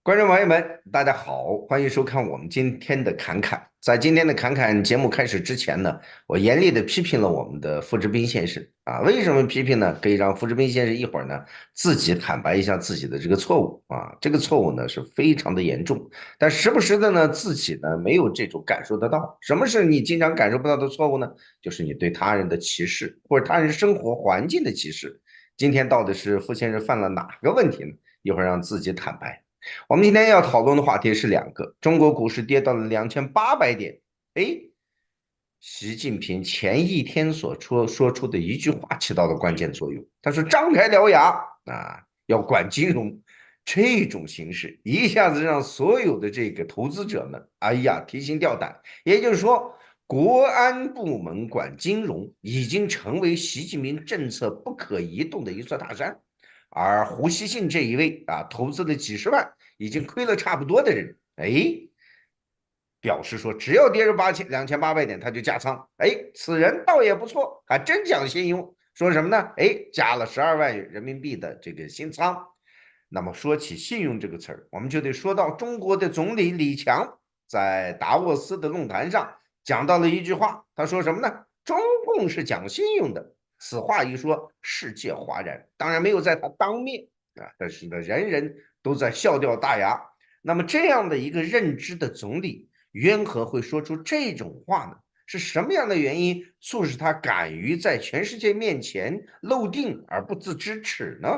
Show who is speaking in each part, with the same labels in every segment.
Speaker 1: 观众朋友们，大家好，欢迎收看我们今天的侃侃。在今天的侃侃节目开始之前呢，我严厉的批评了我们的付志斌先生啊。为什么批评呢？可以让付志斌先生一会儿呢自己坦白一下自己的这个错误啊。这个错误呢是非常的严重，但时不时的呢自己呢没有这种感受得到。什么是你经常感受不到的错误呢？就是你对他人的歧视或者他人生活环境的歧视。今天到底是付先生犯了哪个问题呢？一会儿让自己坦白。我们今天要讨论的话题是两个：中国股市跌到了2800点。哎，习近平前一天说出的一句话起到了关键作用。他说：“张开獠牙啊，要管金融。”这种形式一下子让所有的这个投资者们，哎呀，提心吊胆。也就是说，国安部门管金融已经成为习近平政策不可移动的一座大山。而胡锡进这一位啊，投资了几十万，已经亏了差不多的人，哎，表示说只要跌入2800点，他就加仓。哎，此人倒也不错，还真讲信用。说什么呢？哎，加了12万人民币的这个新仓。那么说起信用这个词儿，我们就得说到中国的总理李强在达沃斯的论坛上讲到了一句话，他说什么呢？中共是讲信用的。此话一说，世界哗然。当然没有在他当面啊，但是呢，人人都在笑掉大牙。那么这样的一个认知的总理，缘何会说出这种话呢？是什么样的原因促使他敢于在全世界面前露定而不自知耻呢？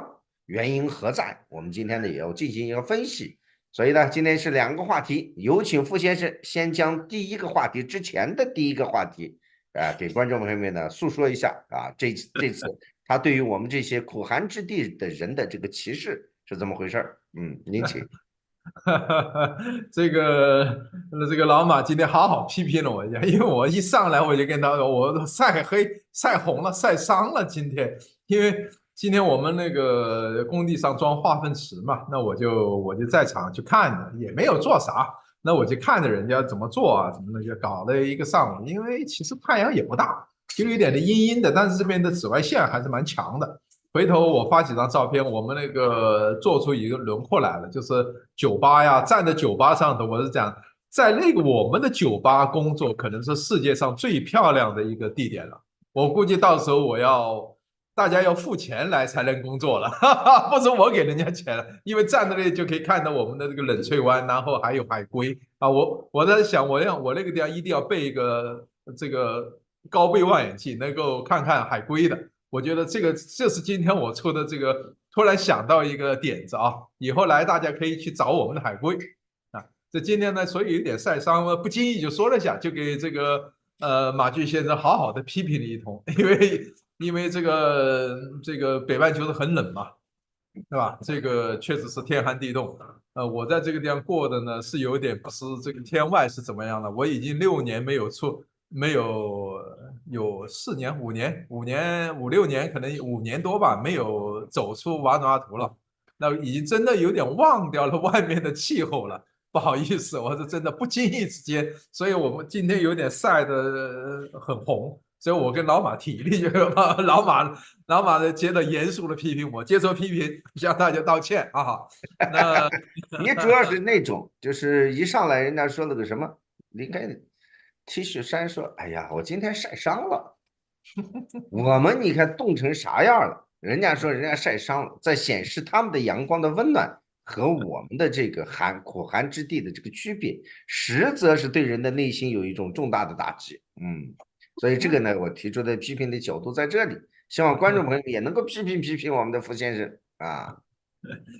Speaker 1: 原因何在？我们今天呢也要进行一个分析。所以呢，今天是两个话题，有请傅先生先将第一个话题之前的第一个话题，给观众朋友们呢诉说一下啊，这次他对于我们这些苦寒之地的人的这个歧视是怎么回事？您请。
Speaker 2: 这个这个老马今天好好批评了我一下，因为我一上来我就跟他说，我晒黑、晒红了、晒伤了。今天，因为今天我们那个工地上装化粪池嘛，那我就在场去看着，也没有做啥，那我就看着人家怎么做啊，怎么的，就搞了一个上午。因为其实太阳也不大，就有一点的阴阴的，但是这边的紫外线还是蛮强的。回头我发几张照片，我们那个做出一个轮廓来了，就是酒吧呀，站在酒吧上的，我是讲，在那个我们的酒吧工作，可能是世界上最漂亮的一个地点了。我估计到时候大家要付钱来才能工作了，哈哈，不是我给人家钱了，因为站在那里就可以看到我们的这个冷翠湾，然后还有海龟啊。我在想，我那个地方一定要备一个这个高倍望远镜，能够看看海龟的。我觉得这是今天我出的这个，突然想到一个点子啊，以后来大家可以去找我们的海龟啊。这今天呢，所以有点晒伤，不经意就说了下，就给这个马骏先生好好的批评了一通，因为这个北半球是很冷嘛，对吧？这个确实是天寒地冻。我在这个地方过的呢是有点不是这个天外是怎么样的？我已经6年没有4年5年5、6年，可能5年多吧，没有走出瓦努阿图了。那已经真的有点忘掉了外面的气候了。不好意思，我是真的不经意之间，所以我们今天有点晒得很红。所以我跟老马提了一句，老马的接着严肃的批评我，接受批评，向大家道歉啊。那
Speaker 1: 你主要是那种，就是一上来人家说了个什么，你看 T 恤衫说，哎呀，我今天晒伤了。我们你看冻成啥样了？人家说人家晒伤了，在显示他们的阳光的温暖和我们的这个苦寒之地的这个区别，实则是对人的内心有一种重大的打击。所以这个呢，我提出的批评的角度在这里，希望观众朋友也能够批评批评我们的傅先生啊。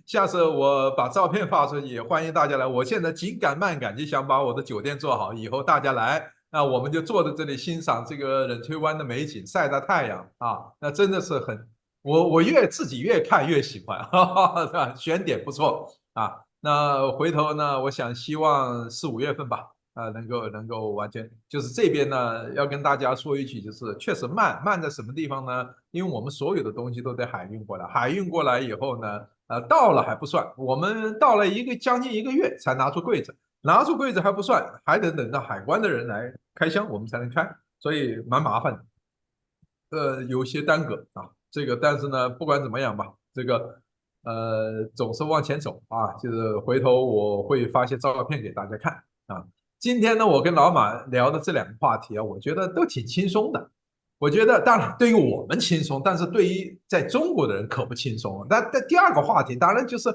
Speaker 2: 下次我把照片发出去，也欢迎大家来。我现在紧赶慢赶，就想把我的酒店做好，以后大家来，那我们就坐在这里欣赏这个冷翠湾的美景，晒着太阳啊，那真的是很，我自己越看越喜欢，哈哈，选点不错啊。那回头呢，我想希望4、5月份吧，能够完全就是这边呢，要跟大家说一句，就是确实慢在什么地方呢？因为我们所有的东西都得海运过来，海运过来以后呢。到了还不算，我们到了将近1个月才拿出柜子，拿出柜子还不算，还得等到海关的人来开箱，我们才能开，所以蛮麻烦的。有些耽搁啊。这个但是呢，不管怎么样吧，这个总是往前走啊，就是回头我会发些照片给大家看啊。今天呢，我跟老马聊的这两个话题啊，我觉得都挺轻松的。我觉得，当然对于我们轻松，但是对于在中国的人可不轻松啊。那第二个话题，当然就是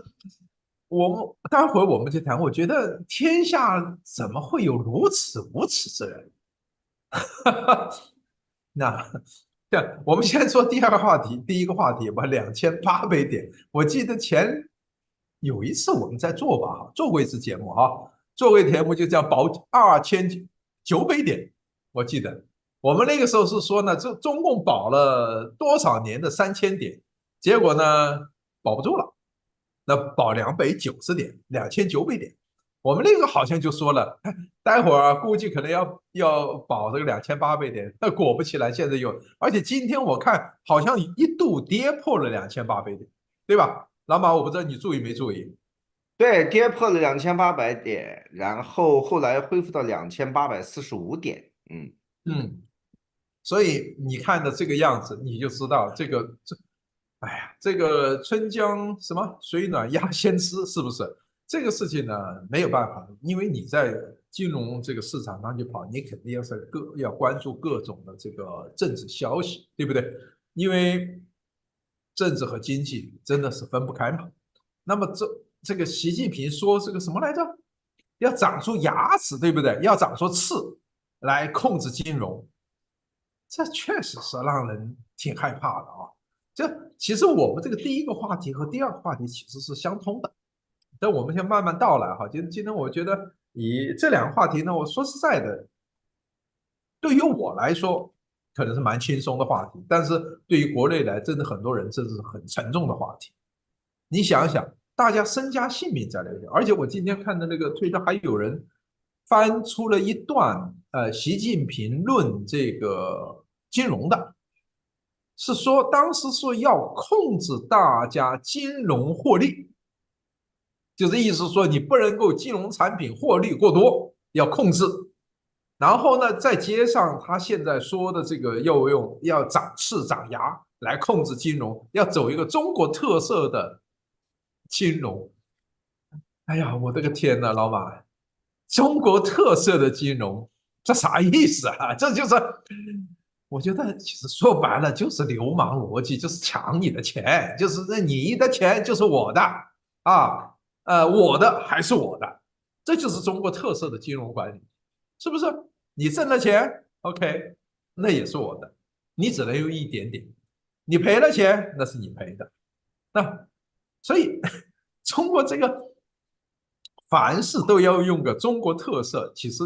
Speaker 2: 我们待会儿我们就谈。我觉得天下怎么会有如此无耻之人？那这我们先说第二个话题，第一个话题吧，2800点。我记得有一次我们在做吧，哈，做过一次节目哈，做过一节目就叫保2900点，我记得我们那个时候是说呢，中共保了多少年的3000点，结果呢保不住了，那保290点，2900点。我们那个好像就说了，待会儿啊，估计可能要保这个2800点，那果不其然，现在有，而且今天我看好像一度跌破了2800点，对吧？老马，我不知道你注意没注意？
Speaker 1: 对，跌破了2800点，然后后来恢复到2845点。嗯。
Speaker 2: 嗯，所以你看的这个样子，你就知道哎呀，这个春江什么水暖鸭先知，是不是？这个事情呢，没有办法，因为你在金融这个市场上去跑，你肯定要关注各种的这个政治消息，对不对？因为政治和经济真的是分不开嘛。那么这个习近平说这个什么来着？要长出牙齿，对不对？要长出刺来控制金融，这确实是让人挺害怕的啊。其实我们这个第一个话题和第二个话题其实是相通的，但我们先慢慢道来哈。今天我觉得以这两个话题呢，我说实在的，对于我来说可能是蛮轻松的话题，但是对于国内来，真的很多人这是很沉重的话题。你想想，大家身家性命在那里，而且我今天看的那个推特还有人翻出了一段习近平论这个金融的，是说当时说要控制大家金融获利，就是意思说你不能够金融产品获利过多，要控制。然后呢，再接上他现在说的这个要长翅长牙来控制金融，要走一个中国特色的金融。哎呀，我的个天呐，老马，中国特色的金融，这啥意思啊？这就是，我觉得其实说白了就是流氓逻辑，就是抢你的钱，就是那你的钱就是我的啊，我的还是我的，这就是中国特色的金融管理，是不是？你挣了钱，OK，那也是我的，你只能有一点点，你赔了钱那是你赔的，那所以中国这个凡事都要用个中国特色，其实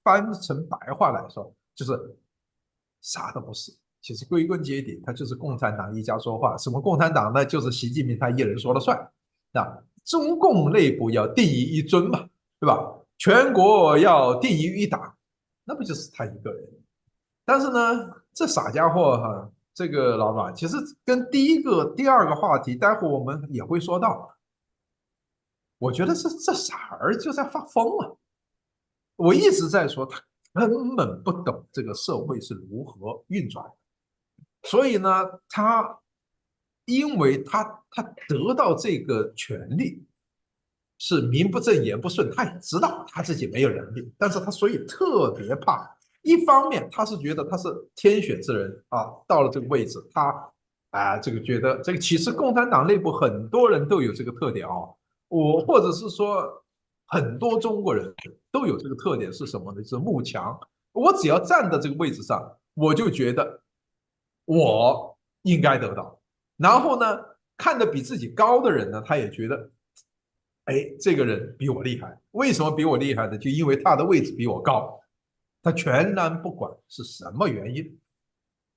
Speaker 2: 翻成白话来说，就是啥都不是。其实归根结底，它就是共产党一家说话。什么共产党呢？就是习近平他一人说了算。那中共内部要定于一尊嘛，对吧？全国要定于一党，那不就是他一个人？但是呢，这傻家伙哈，这个老板其实跟第一个、第二个话题，待会我们也会说到。我觉得这傻儿就在发疯了。我一直在说他根本不懂这个社会是如何运转的，所以呢，因为他得到这个权利是名不正言不顺，他也知道他自己没有能力，但是他所以特别怕。一方面他是觉得他是天选之人啊，到了这个位置，这个觉得这个其实共产党内部很多人都有这个特点啊，或者是说很多中国人都有这个特点是什么呢？就是慕强。我只要站在这个位置上，我就觉得我应该得到。然后呢，看得比自己高的人呢，他也觉得，哎，这个人比我厉害。为什么比我厉害呢？就因为他的位置比我高，他全然不管是什么原因。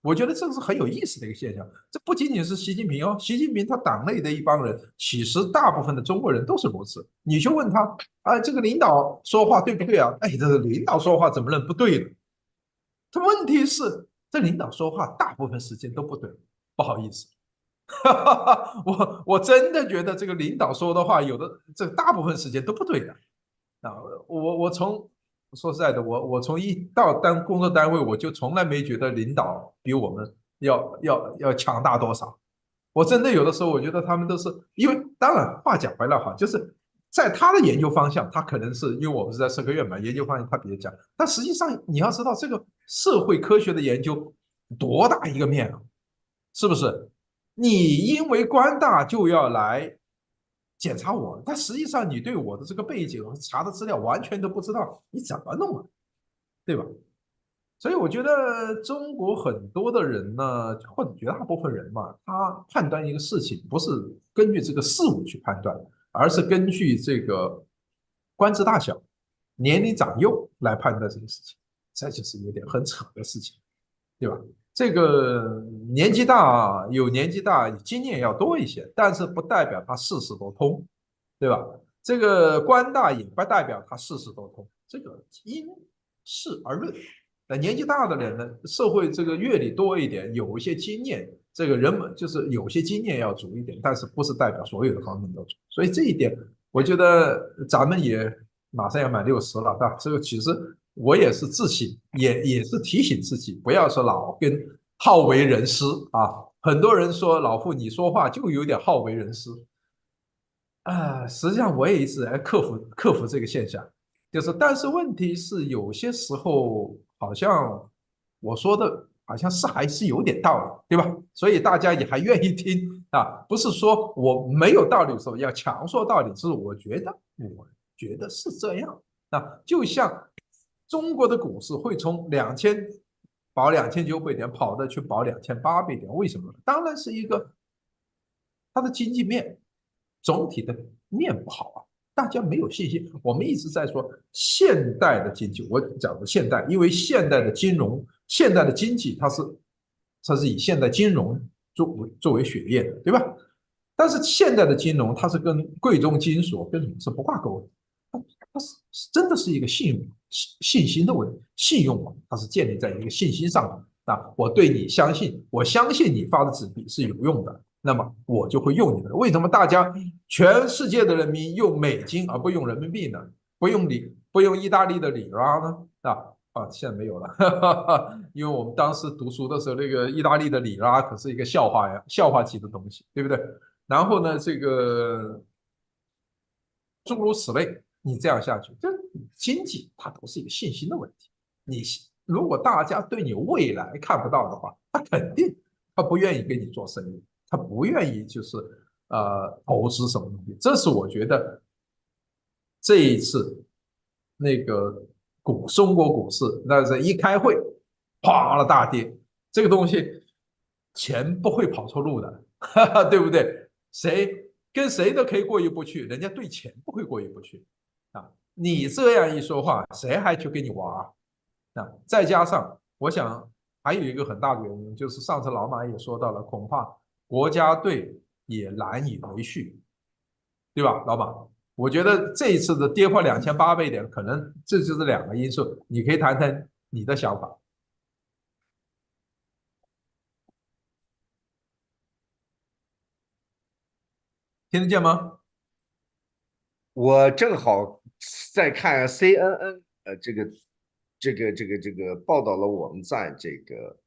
Speaker 2: 我觉得这是很有意思的一个现象。这不仅仅是习近平哦，习近平他党内的一帮人，其实大部分的中国人都是如此。你去问他，这个领导说话对不对啊？哎，这个领导说话怎么能不对呢？他问题是，这领导说话大部分时间都不对，不好意思，我真的觉得这个领导说的话，有的这大部分时间都不对的。啊，我说实在的，我从一到工作单位，我就从来没觉得领导比我们要强大多少。我真的有的时候我觉得他们都是因为，当然话讲回来哈，就是在他的研究方向，他可能是因为我们是在社科院嘛，研究方向他比较讲，但实际上你要知道这个社会科学的研究多大一个面啊，是不是？你因为官大就要来检查我，但实际上你对我的这个背景和查的资料完全都不知道，你怎么弄啊？对吧？所以我觉得中国很多的人呢，或者绝大部分人嘛，他判断一个事情不是根据这个事物去判断，而是根据这个官职大小、年龄长幼来判断这个事情，这就是有点很扯的事情，对吧？这个年纪大有年纪大，经验要多一些，但是不代表他事事都通，对吧？这个官大也不代表他事事都通，这个因事而论。那年纪大的人呢，社会这个阅历多一点，有一些经验，这个人们就是有些经验要足一点，但是不是代表所有的方面都足。所以这一点，我觉得咱们也马上要满60了，对吧？这个其实我也是自省，也是提醒自己，不要说老跟好为人师啊。很多人说老傅你说话就有点好为人师，实际上我也一直在克服这个现象，就是但是问题是有些时候好像我说的好像是还是有点道理，对吧？所以大家也还愿意听啊，不是说我没有道理的时候要强说道理，是我觉得是这样啊，就像中国的股市会从保2900点跑的去保2800点，为什么？当然是一个它的经济面总体的面不好啊，大家没有信心。我们一直在说现代的经济，我讲的现代，因为现代的金融、现代的经济，它是以现代金融作为血液的，对吧？但是现代的金融，它是跟贵重金属跟什么是不挂钩的，它是真的是一个信心的问题，信用嘛，它是建立在一个信心上的啊。我对你相信，我相信你发的纸币是有用的，那么我就会用你的。为什么大家全世界的人民用美金而不用人民币呢？不用意大利的里拉呢？现在没有了，因为我们当时读书的时候，那个意大利的里拉可是一个笑话呀，笑话级的东西，对不对？然后呢，这个诸如此类，你这样下去，这经济它都是一个信心的问题。你如果大家对你未来看不到的话，他不愿意跟你做生意，他不愿意就是投资什么东西。这是我觉得这一次那个中国股市，那是一开会，啪了大跌，这个东西钱不会跑错路的，对不对？跟谁都可以过意不去，人家对钱不会过意不去啊。你这样一说话，谁还去跟你玩啊？再加上，我想还有一个很大的原因，就是上次老马也说到了，恐怕国家队也难以维续，对吧，老马？我觉得这一次的跌破2800点，可能这就是两个因素。你可以谈谈你的想法，听得见吗？
Speaker 1: 我正好在看 CNN，这个报道了我们在这个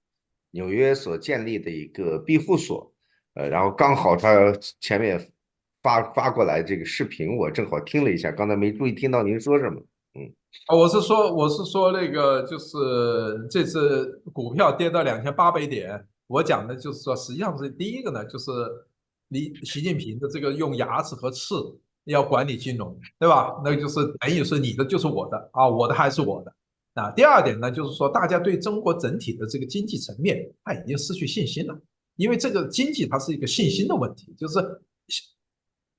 Speaker 1: 纽约所建立的一个庇护所，然后刚好他前面发过来这个视频，我正好听了一下，刚才没注意听到您说什么。嗯，
Speaker 2: 我是说那个，就是这次股票跌到2800点，我讲的就是说，实际上是第一个呢，就是习近平的这个用牙齿和齿要管理金融，对吧？那就是等于是你的就是我的啊，我的还是我的。第二点呢，就是说大家对中国整体的这个经济层面，他已经失去信心了，因为这个经济它是一个信心的问题，就是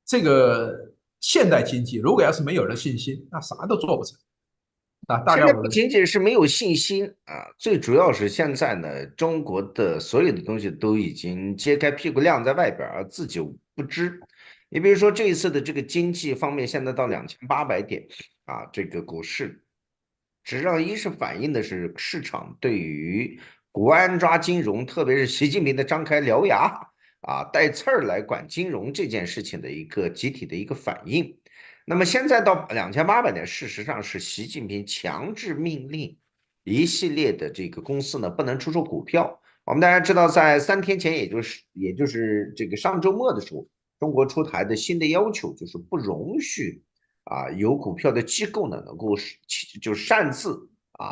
Speaker 2: 这个现代经济如果要是没有了信心，那啥都做不成。大概我的
Speaker 1: 现在不仅仅是没有信心啊，最主要是现在呢，中国的所有的东西都已经揭开屁股晾在外边而自己不知。你比如说这一次的这个经济方面，现在到2800点啊，这个股市，实际上一是反映的是市场对于国安抓金融，特别是习近平的张开獠牙啊，带刺儿来管金融这件事情的一个集体的一个反应。那么现在到2800点，事实上是习近平强制命令一系列的这个公司呢不能出售股票我们大家知道，在3天前，也就是这个上周末的时候，中国出台的新的要求，就是不容许有股票的机构呢能够就擅自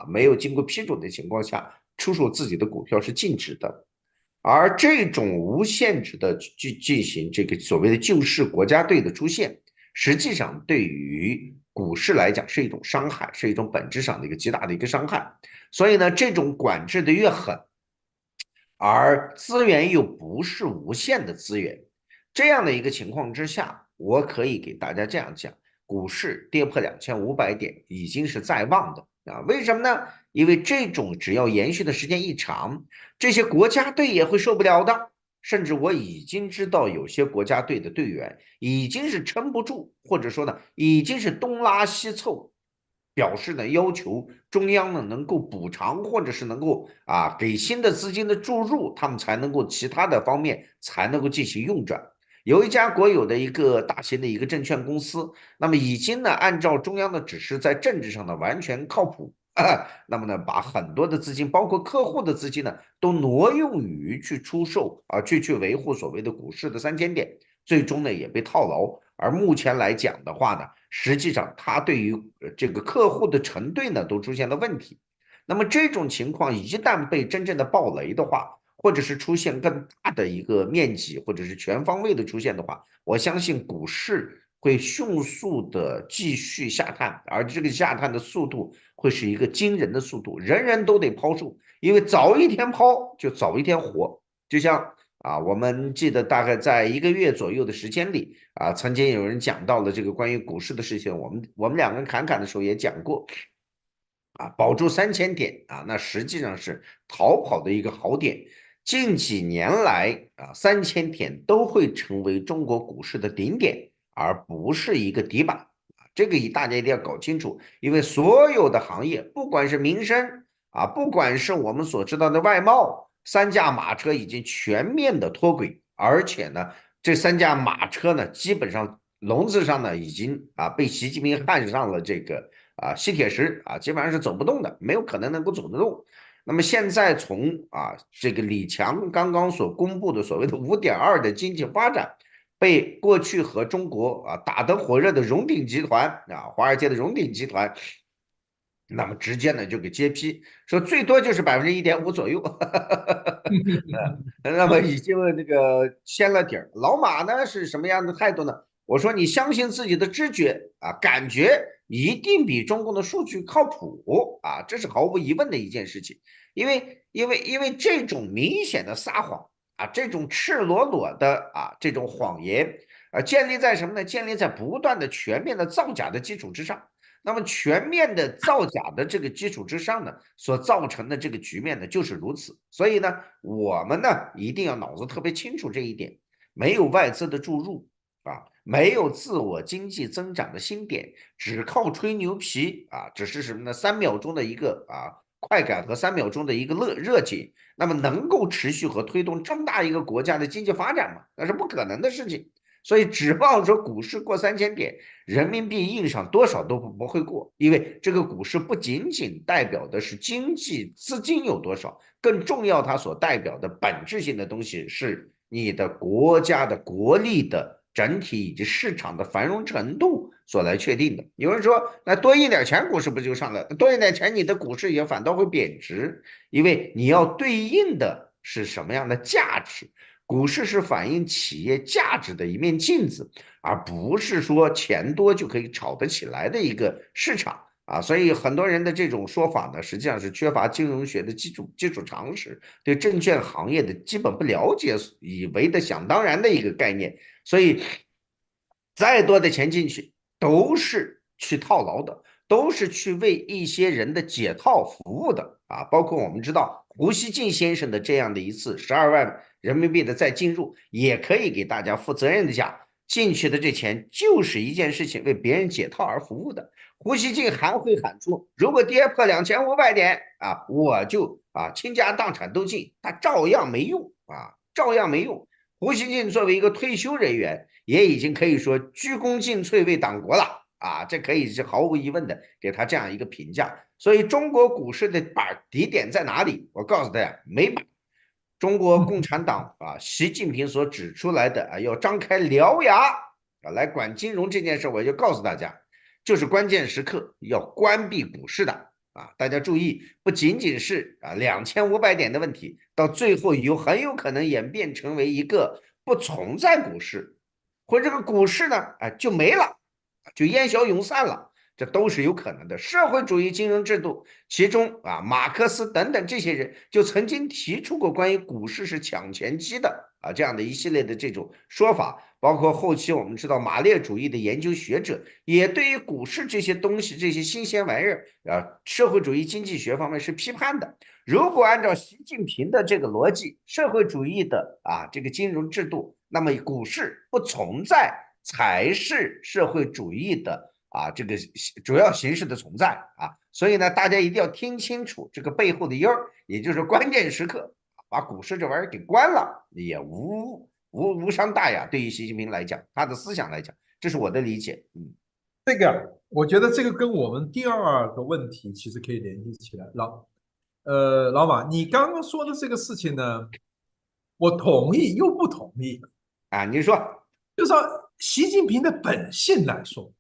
Speaker 1: 没有经过批准的情况下出售自己的股票是禁止的。而这种无限制的进行这个所谓的救市国家队的出现，实际上对于股市来讲是一种伤害，是一种本质上的一个极大的一个伤害。所以呢，这种管制的越狠，而资源又不是无限的资源，这样的一个情况之下，我可以给大家这样讲：股市跌破2500点已经是在望的啊。为什么呢？因为这种只要延续的时间一长，这些国家队也会受不了的。甚至我已经知道有些国家队的队员已经是撑不住，或者说呢，已经是东拉西凑，表示呢要求中央呢能够补偿，或者是能够给新的资金的注入，他们才能够其他的方面才能够进行运转。有一家国有的一个大型的一个证券公司，那么已经呢按照中央的指示，在政治上呢完全靠谱。那么呢，把很多的资金，包括客户的资金呢，都挪用于去出售去维护所谓的股市的3000点，最终呢也被套牢。而目前来讲的话呢，实际上它对于这个客户的承兑呢都出现了问题。那么这种情况一旦被真正的暴雷的话，或者是出现更大的一个面积，或者是全方位的出现的话，我相信股市会迅速的继续下探，而这个下探的速度会是一个惊人的速度，人人都得抛售，因为早一天抛就早一天活。就像我们记得大概在1个月左右的时间里曾经有人讲到了这个关于股市的事情，我们两个人侃侃的时候也讲过保住3000点那实际上是逃跑的一个好点。近几年来3000点都会成为中国股市的顶点，而不是一个底板这个大家一定要搞清楚，因为所有的行业，不管是民生不管是我们所知道的外贸，三驾马车已经全面的脱轨，而且呢，这三驾马车呢，基本上笼子上呢已经被习近平焊上了这个吸铁石基本上是走不动的，没有可能能够走得动。那么现在从这个李强刚刚所公布的所谓的5.2的经济发展，被过去和中国打得火热的荣鼎集团华尔街的荣鼎集团，那么直接呢就给揭批，说最多就是1.5%左右，那么已经这个掀了底儿。老马呢是什么样的态度呢？我说你相信自己的知觉感觉一定比中共的数据靠谱这是毫无疑问的一件事情。因为这种明显的撒谎这种赤裸裸的这种谎言建立在什么呢？建立在不断的全面的造假的基础之上。那么全面的造假的这个基础之上呢，所造成的这个局面呢就是如此。所以呢，我们呢一定要脑子特别清楚这一点，没有外资的注入没有自我经济增长的新点，只靠吹牛皮只是什么呢？3秒钟的一个快感和3秒钟的一个热情，那么能够持续和推动这么大一个国家的经济发展吗？那是不可能的事情。所以指望说股市过3000点，人民币印上多少都不会过，因为这个股市不仅仅代表的是经济资金有多少，更重要它所代表的本质性的东西是你的国家的国力的整体以及市场的繁荣程度所来确定的。有人说，那多印点钱，股市不就上来了？多印点钱，你的股市也反倒会贬值，因为你要对应的是什么样的价值？股市是反映企业价值的一面镜子，而不是说钱多就可以炒得起来的一个市场所以很多人的这种说法呢，实际上是缺乏金融学的基础常识，对证券行业的基本不了解，以为的想当然的一个概念。所以再多的钱进去，都是去套牢的，都是去为一些人的解套服务的包括我们知道胡锡进先生的这样的一次12万人民币的再进入，也可以给大家负责任的讲，进去的这钱就是一件事情，为别人解套而服务的。胡锡进还会喊出，如果跌破2500点我就倾家荡产都进，他照样没用照样没用。胡锡进作为一个退休人员，也已经可以说鞠躬尽瘁为党国了这可以是毫无疑问的给他这样一个评价。所以中国股市的底点在哪里？我告诉大家，没板。中国共产党啊，习近平所指出来的啊，要张开獠牙啊来管金融这件事，我就告诉大家，就是关键时刻要关闭股市的啊！大家注意，不仅仅是啊2500点的问题，到最后很有可能演变成为一个不存在股市，或者这个股市呢啊就没了，就烟消云散了。这都是有可能的。社会主义金融制度，其中啊，马克思等等这些人就曾经提出过关于股市是抢钱机的啊这样的一系列的这种说法，包括后期我们知道马列主义的研究学者也对于股市这些东西这些新鲜玩意儿啊，社会主义经济学方面是批判的。如果按照习近平的这个逻辑，社会主义的啊这个金融制度，那么股市不存在才是社会主义的。啊，这个主要形式的存在啊，所以呢，大家一定要听清楚这个背后的音儿，也就是关键时刻把股市这玩意儿给关了，也无伤大雅。对于习近平来讲，他的思想来讲，这是我的理解。
Speaker 2: 这个我觉得这个跟我们第二个问题其实可以联系起来。老马，你刚刚说的这个事情呢，我同意又不同意。
Speaker 1: 啊，您说
Speaker 2: 就是说，习近平的本性来说，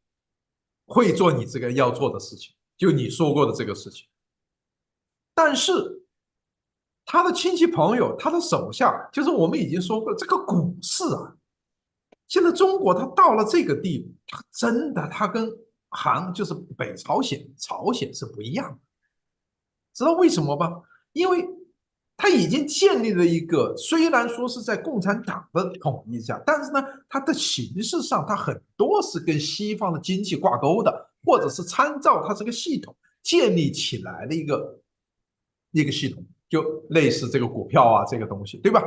Speaker 2: 会做你这个要做的事情，就你说过的这个事情。但是他的亲戚朋友，他的手下，就是我们已经说过了，这个股市啊，现在中国它到了这个地步，它真的它跟就是北朝鲜、朝鲜是不一样的。知道为什么吗？因为它已经建立了一个，虽然说是在共产党的统一下，但是呢，它的形式上它很多是跟西方的经济挂钩的，或者是参照它这个系统建立起来的一个系统，就类似这个股票啊这个东西，对吧？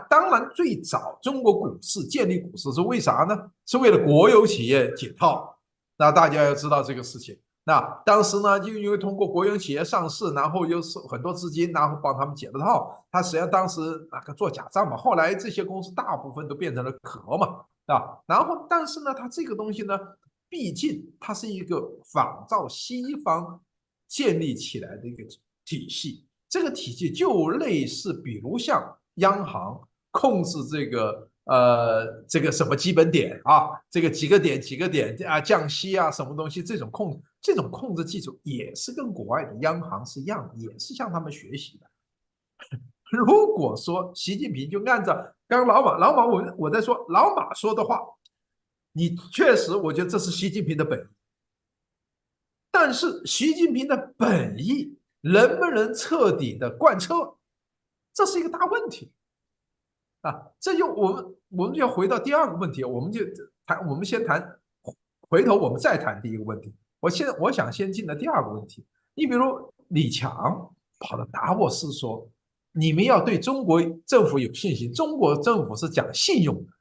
Speaker 2: 当然最早中国股市建立股市是为啥呢？是为了国有企业解套。那大家要知道这个事情。那当时呢，就因为通过国有企业上市，然后又是很多资金，然后帮他们解了套。他实际上当时那个做假账嘛，后来这些公司大部分都变成了壳嘛，啊。然后但是呢，它这个东西呢，毕竟它是一个仿照西方建立起来的一个体系，这个体系就类似，比如像央行控制这个什么基本点啊，这个几个点啊，降息啊，什么东西这种控制技术也是跟国外的央行是一样的，也是向他们学习的。如果说习近平就按照刚刚老马我在说老马说的话，你确实我觉得这是习近平的本意，但是习近平的本意能不能彻底的贯彻，这是一个大问题。啊，这就我们就要回到第二个问题，我们先谈，回头我们再谈第一个问题。我想先进的第二个问题，你比如李强跑到达沃斯说，你们要对中国政府有信心，中国政府是讲信用的。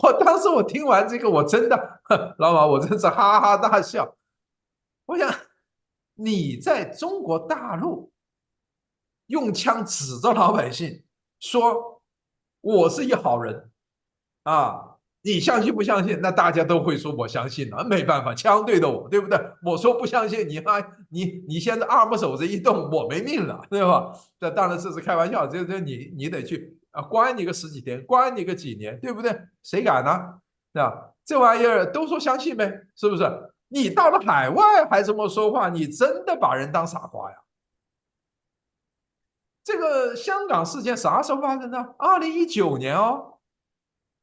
Speaker 2: 我当时我听完这个，我真的，老马，我真是哈哈大笑。我想你在中国大陆用枪指着老百姓说我是一好人啊，你相信不相信？那大家都会说我相信了，没办法，枪对着我，对不对？我说不相信，你现在二把手子一动，我没命了，对吧？这当然这是开玩笑，这你得去啊，关你个十几天，关你个几年，对不对？谁敢呢？对吧？这玩意儿都说相信呗，是不是？你到了海外还这么说话，你真的把人当傻瓜呀？这个香港事件啥时候发生的？2019年哦，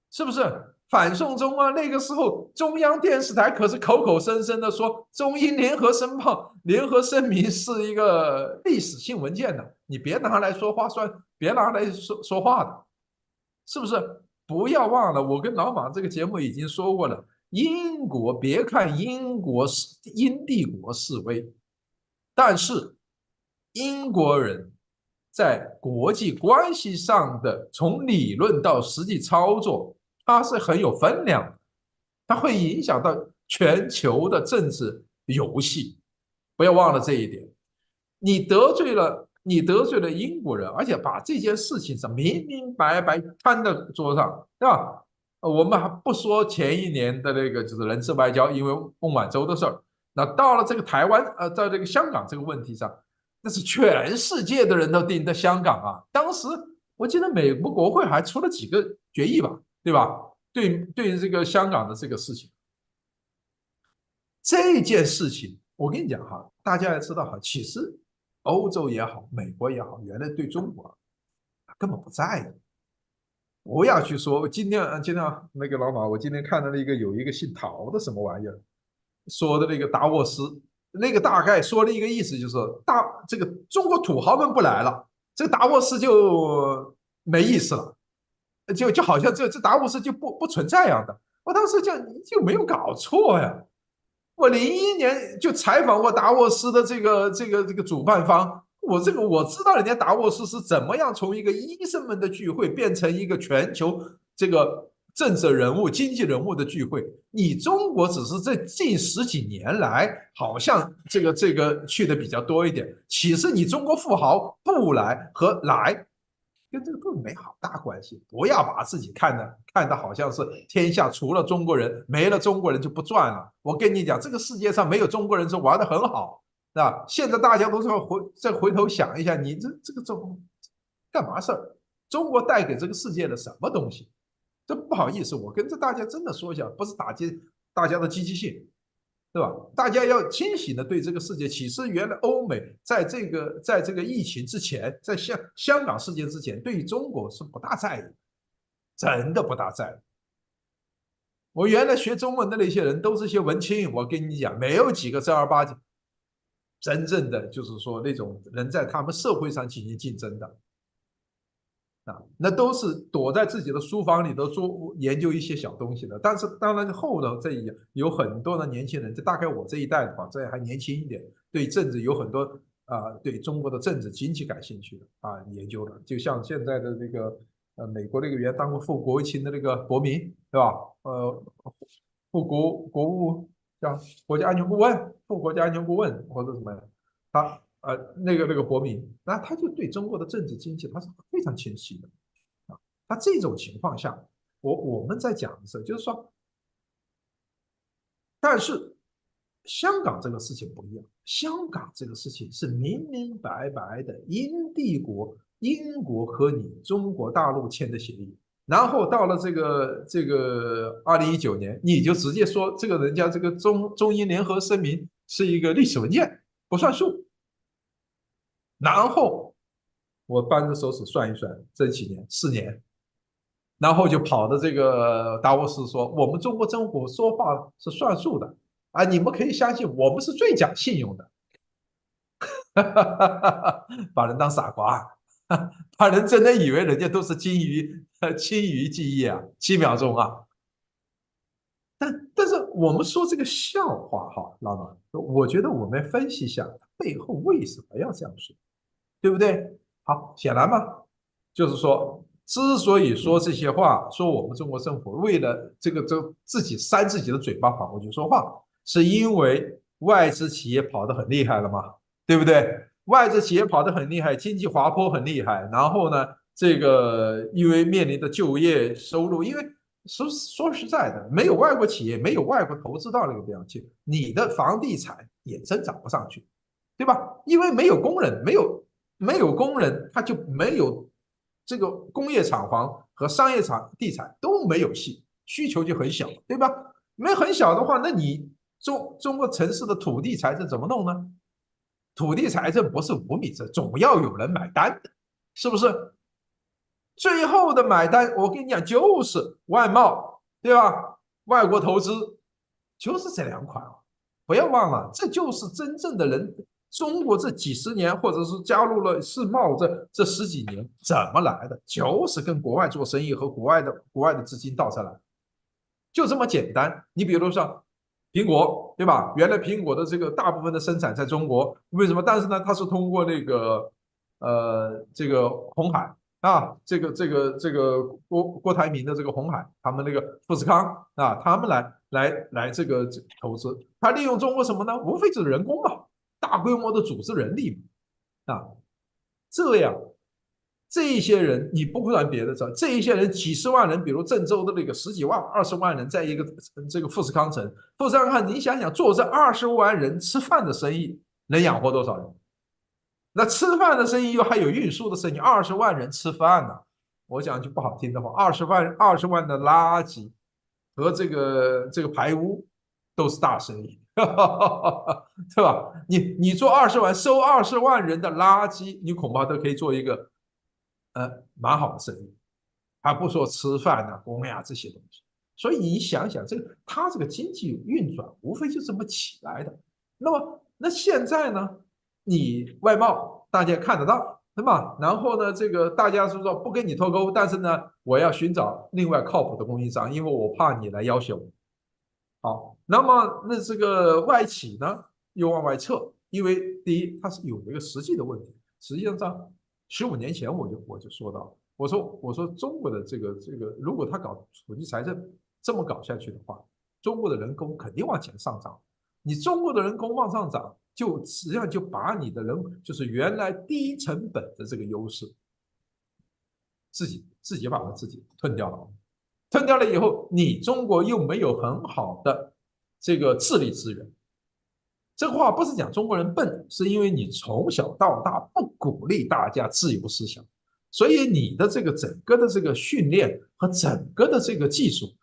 Speaker 2: 是不是？反送中啊，那个时候中央电视台可是口口声声的说中英联合申报、联合声明是一个历史性文件的，你别拿来说话算，别拿来说话的，是不是？不要忘了，我跟老马这个节目已经说过了，英国别看英帝国示威，但是英国人在国际关系上的从理论到实际操作，它是很有分量的，它会影响到全球的政治游戏，不要忘了这一点。你得罪了英国人，而且把这件事情是明明白白摊在桌上，对吧？我们还不说前一年的那个就是人质外交，因为孟晚舟的事儿，那到了这个台湾在这个香港这个问题上，那是全世界的人都盯着香港啊。当时我记得美国国会还出了几个决议吧，对吧？对这个香港的这个事情，这件事情我跟你讲哈，大家也知道哈，其实欧洲也好，美国也好，原来对中国根本不在意。不要去说，今天那个老马，我今天看到那个有一个姓陶的什么玩意儿，说的那个达沃斯，那个大概说的一个意思就是这个中国土豪们不来了，这个达沃斯就没意思了，就好像这达沃斯就不存在一样的。我当时就没有搞错呀，我01年就采访过达沃斯的这个主办方，我知道人家达沃斯是怎么样从一个医生们的聚会变成一个全球这个政治人物、经济人物的聚会。你中国只是这近10几年来好像这个去的比较多一点，其实你中国富豪不来和来跟这个根本没好大关系。不要把自己看得好像是天下除了中国人，没了中国人就不赚了。我跟你讲，这个世界上没有中国人是玩的很好，啊！现在大家都是再回头想一下，你这个干嘛事儿？中国带给这个世界的什么东西？这不好意思，我跟大家真的说一下，不是打击大家的积极性，对吧？大家要清醒的对这个世界。其实原来欧美在这个疫情之前，在香港事件之前，对于中国是不大在意，真的不大在意。我原来学中文的那些人都是些文青，我跟你讲，没有几个正儿八经真正的就是说那种能在他们社会上进行竞争的。那都是躲在自己的书房里头研究一些小东西的。但是当然后头这有很多的年轻人，就大概我这一代的话，这还年轻一点，对政治有很多对中国的政治经济感兴趣的研究的。就像现在的这个美国那个原当过副国务卿的那个伯明，对吧？副国务叫国家安全顾问、副国家安全顾问或者什么，他那个伯明，那他就对中国的政治经济他是非常清晰的啊。他这种情况下，我们在讲的时候，就是说，但是香港这个事情不一样，香港这个事情是明明白白的英国和你中国大陆签的协议，然后到了这个2019年，你就直接说这个人家这个中英联合声明是一个历史文件，不算数。然后我扳着手指算一算，这几年4年，然后就跑到这个达沃斯说，我们中国政府说话是算数的你们可以相信我们是最讲信用的，把人当傻瓜，把人真的以为人家都是金鱼记忆7秒钟但是我们说这个笑话老板，我觉得我们分析一下背后为什么要这样说。对不对？好，显然嘛，就是说，之所以说这些话，说我们中国政府为了自己扇自己的嘴巴跑过去说话，是因为外资企业跑得很厉害了嘛，对不对？外资企业跑得很厉害，经济滑坡很厉害，然后呢，这个因为面临的就业收入，因为说实在的，没有外国企业，没有外国投资到那个地方去，你的房地产也增长不上去，对吧？因为没有工人，没有工人，他就没有这个工业厂房和商业地产都没有戏，需求就很小，对吧？没很小的话，那你中国城市的土地财政怎么弄呢？土地财政不是无米之，总要有人买单的，是不是？最后的买单，我跟你讲，就是外贸，对吧？外国投资，就是这2款不要忘了，这就是真正的人。中国这几十年，或者是加入了世贸这10几年，怎么来的？就是跟国外做生意和国外的资金倒出来，就这么简单。你比如说苹果，对吧？原来苹果的这个大部分的生产在中国，为什么？但是呢，它是通过那个这个红海这个郭台铭的这个红海，他们那个富士康他们来这个投资，他利用中国什么呢？无非就是人工嘛，大规模的组织人力嘛这样这些人你不管别的，这一些人几十万人，比如郑州的那个10几万、20万人，在一个这个富士康城，富士康你想想做这20万人吃饭的生意，能养活多少人？那吃饭的生意又还有运输的生意，20万人吃饭呢。我讲句不好听的话，二十万的垃圾和这个排污都是大生意，对吧？你做20万，收20万人的垃圾，你恐怕都可以做一个蛮好的生意，还不说吃饭呐、公呀这些东西。所以你想想，它这个经济运转无非就这么起来的。那现在呢，你外贸大家看得到，对吧？然后呢，这个大家是说不跟你脱钩，但是呢，我要寻找另外靠谱的供应商，因为我怕你来要挟我。好，那这个外企呢又往外撤，因为第一它是有一个实际的问题，实际上15年前我就说到，我说中国的这个，如果他搞土地财政这么搞下去的话，中国的人工肯定往前上涨。你中国的人工往上涨，就实际上就把你的人就是原来低成本的这个优势，自己把它自己吞掉了。吞掉了以后，你中国又没有很好的这个智力资源。这个话不是讲中国人笨，是因为你从小到大不鼓励大家自由思想，所以你的这个整个的这个训练和整个的这个技术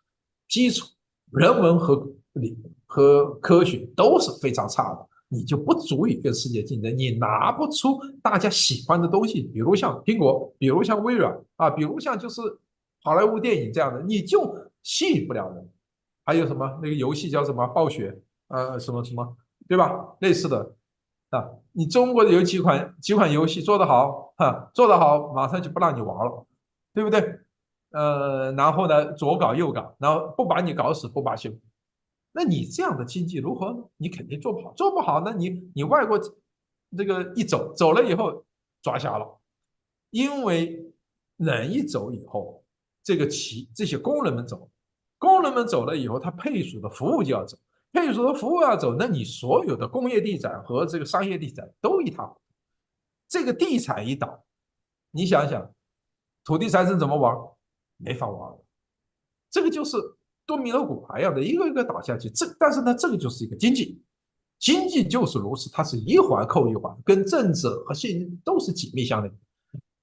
Speaker 2: 基础、人文和理和科学都是非常差的，你就不足以跟世界竞争，你拿不出大家喜欢的东西，比如像苹果，比如像微软啊，比如像就是好莱坞电影这样的，你就吸引不了人。还有什么那个游戏叫什么暴雪，什么什么，对吧？类似的啊，你中国的有几款游戏做得好，做得好，马上就不让你玩了，对不对？然后呢，左搞右搞，然后不把你搞死不罢休。那你这样的经济如何呢？你肯定做不好，做不好，那你外国这个一走了以后抓瞎了，因为人一走以后，这些工人们走，工人们走了以后，他配属的服务就要走，配属的服务要走，那你所有的工业地产和这个商业地产都一塌糊涂。这个地产一倒，你想想，土地财政怎么玩？没法玩。这个就是多米诺骨牌一样的，一个一个倒下去。但是呢，这个就是一个经济，经济就是如此，它是一环扣一环，跟政治和信息都是紧密相连。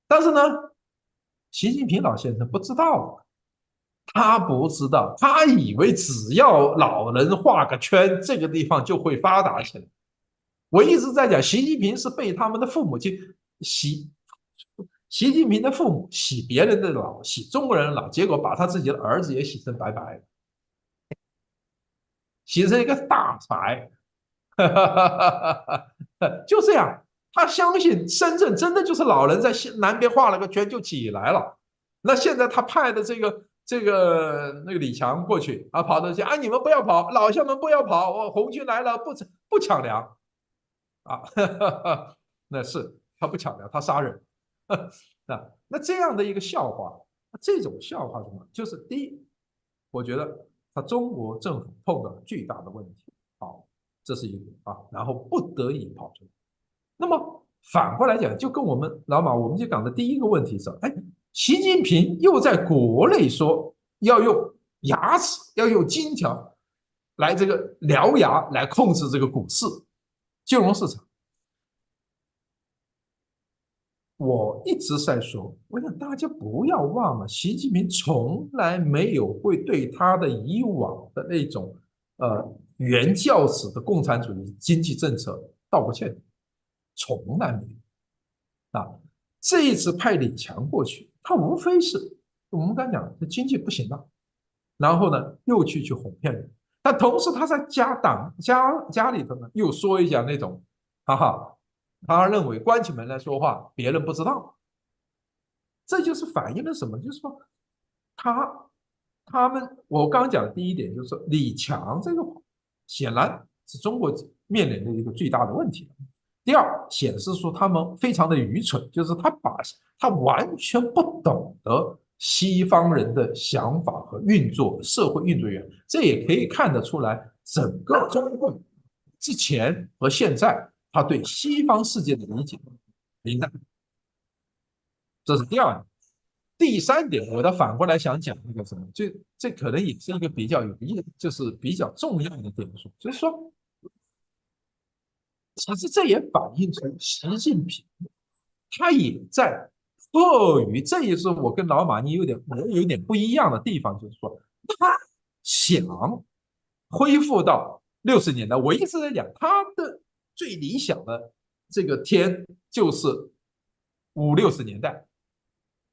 Speaker 2: 但是呢，习近平老先生不知道，他不知道，他以为只要老人画个圈，这个地方就会发达起来。我一直在讲，习近平是被他们的父母亲洗，习近平的父母洗别人的脑，洗中国人的脑，结果把他自己的儿子也洗成白白的，洗成一个大财。就这样，他相信深圳真的就是老人在南边画了个圈就起来了。那现在他派的那个李强过去啊，跑到去啊，你们不要跑，老乡们不要跑，我红军来了，不抢粮啊。那是他不抢粮，他杀人。那这样的一个笑话，这种笑话什么？就是第一，我觉得他中国政府碰到了巨大的问题。好，这是一点啊，然后不得已跑出来。那么反过来讲，就跟我们老马，我们就讲的第一个问题是，哎，习近平又在国内说要用牙齿，要用金条来这个獠牙来控制这个股市、金融市场。我一直在说，我想大家不要忘了，习近平从来没有会对他的以往的那种原教旨的共产主义经济政策道过歉，从来没有啊。这一次派李强过去，他无非是我们刚讲，经济不行了，然后呢又去哄骗人，但同时他在家里头呢又说一下那种，哈哈，他认为关起门来说话，别人不知道。这就是反映了什么？就是说，他他们，我刚刚讲的第一点就是说，李强这个显然是中国面临的一个最大的问题。第二，显示出他们非常的愚蠢，就是他完全不懂得西方人的想法和运作，社会运作员，这也可以看得出来，整个中共之前和现在，他对西方世界的理解零淡。这是第二点。第三点，我倒反过来想讲那个什么，这可能也是一个比较有意，就是比较重要的点数，就是说其实这也反映出习近平他也在迫于，这也是我跟老马你有点不一样的地方，就是说他想恢复到60年代。我一直在讲他的最理想的这个天就是50、60年代。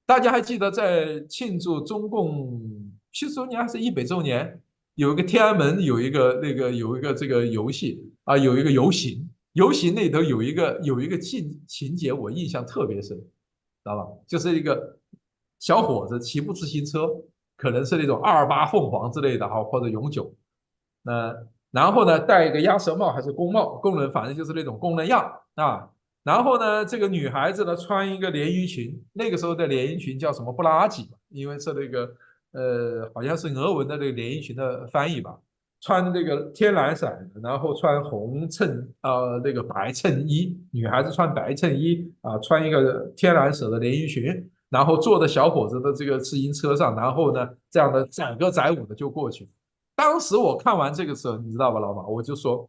Speaker 2: 大家还记得在庆祝中共70周年还是100周年，有一个天安门有一个这个游戏啊，有一个游行，游行那头有一个情节我印象特别深，知道吧？就是一个小伙子骑部自行车，可能是那种228凤凰之类的哈，或者永久，然后呢戴一个鸭舌帽还是工帽，工人反正就是那种工人样啊。然后呢，这个女孩子呢穿一个连衣裙，那个时候的连衣裙叫什么布拉吉吧，因为是那个好像是俄文的那个连衣裙的翻译吧。穿那个天蓝色的，然后穿那个白衬衣，女孩子穿白衬衣啊，穿一个天蓝色的连衣裙，然后坐在小伙子的这个自行车上，然后呢这样的载歌载舞的就过去。当时我看完这个时候，你知道吧，老马，我就说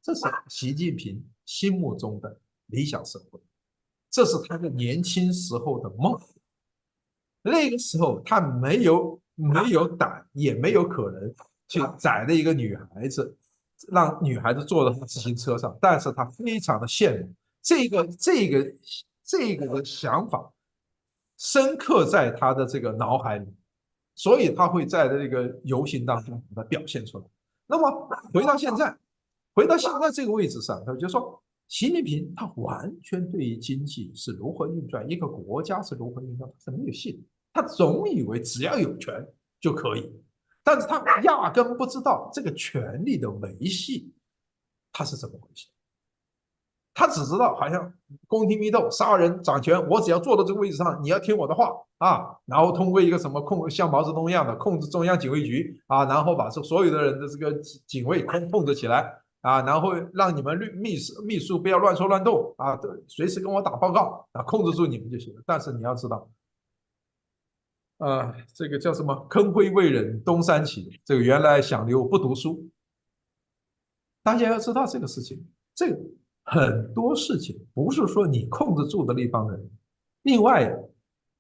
Speaker 2: 这是习近平心目中的理想社会，这是他的年轻时候的梦。那个时候他没有胆，也没有可能去宰了一个女孩子，让女孩子坐在他自行车上，但是他非常的羡慕这个的想法，深刻在他的这个脑海里，所以他会在这个游行当中把它表现出来。那么回到现在这个位置上，他就说，习近平他完全对于经济是如何运转，一个国家是如何运转，他是没有信。他总以为只要有权就可以，但是他压根不知道这个权力的维系它是怎么回事。他只知道好像宫廷密斗、杀人、掌权，我只要坐到这个位置上，你要听我的话啊，然后通过一个什么像毛泽东一样的控制中央警卫局啊，然后把所有的人的这个警卫控制起来啊，然后让你们秘书不要乱说乱动啊，随时跟我打报告啊，控制住你们就行了。但是你要知道，这个叫什么？坑灰未忍东山起。这个原来想留不读书，大家要知道这个事情，这个很多事情不是说你控制住的那帮人，另外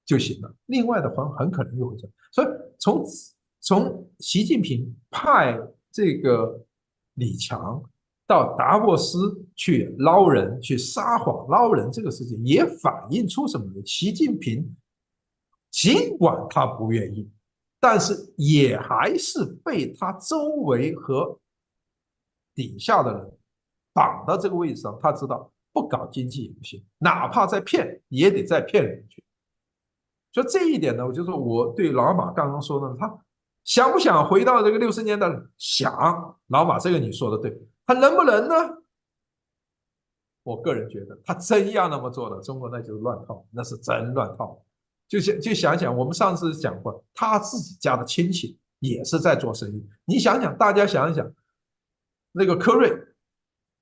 Speaker 2: 就行了，另外的很可能又会这样。所以从习近平派这个李强到达沃斯去捞人、去撒谎捞人这个事情，也反映出什么呢？习近平尽管他不愿意，但是也还是被他周围和底下的人绑到这个位置上。他知道不搞经济也不行，哪怕再骗也得再骗人去。所以这一点呢，我就说我对老马刚刚说的，他想不想回到这个60年代？想，老马这个你说的对，他能不能呢？我个人觉得，他真要那么做了，中国那就是乱套，那是真乱套。就想想，我们上次讲过，他自己家的亲戚也是在做生意。你想想，大家想一想，那个科瑞，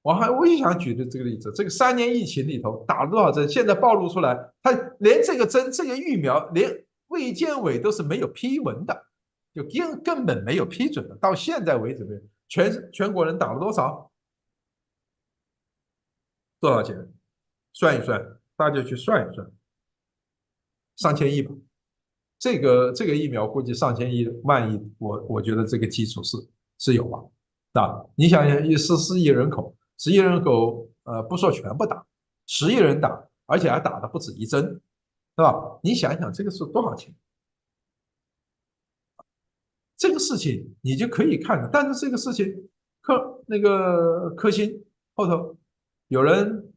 Speaker 2: 我也想举的这个例子，这个3年疫情里头打了多少针，现在暴露出来，他连这个针、这个疫苗，连卫健委都是没有批文的，就根本没有批准的。到现在为止，全国人打了多少？多少钱？算一算，大家去算一算，上千亿吧。这个疫苗估计上千亿、万亿，我觉得这个基础是有吧？啊，你想想，14亿人口，10亿人口，不说全部打，10亿人打，而且还打的不止一针，是吧？你想想，这个是多少钱？这个事情你就可以看，但是这个事情那个星后头有人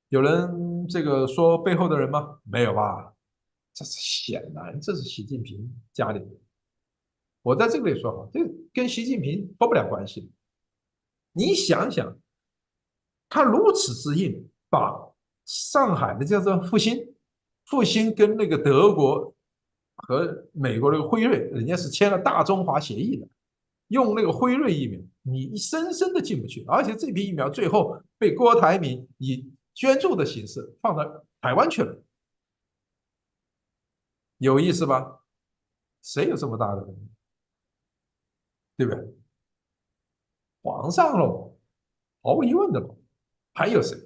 Speaker 2: 有人这个说背后的人吗？没有吧？这是显然这是习近平家里人。我在这里说哈，这跟习近平脱不了关系。你想想，他如此之硬，把上海的叫做复兴跟那个德国和美国那个辉瑞，人家是签了大中华协议的，用那个辉瑞疫苗，你深深的进不去，而且这批疫苗最后被郭台铭以捐助的形式放到台湾去了，有意思吧？谁有这么大的能力，对不对？皇上喽，毫无疑问的了。还有谁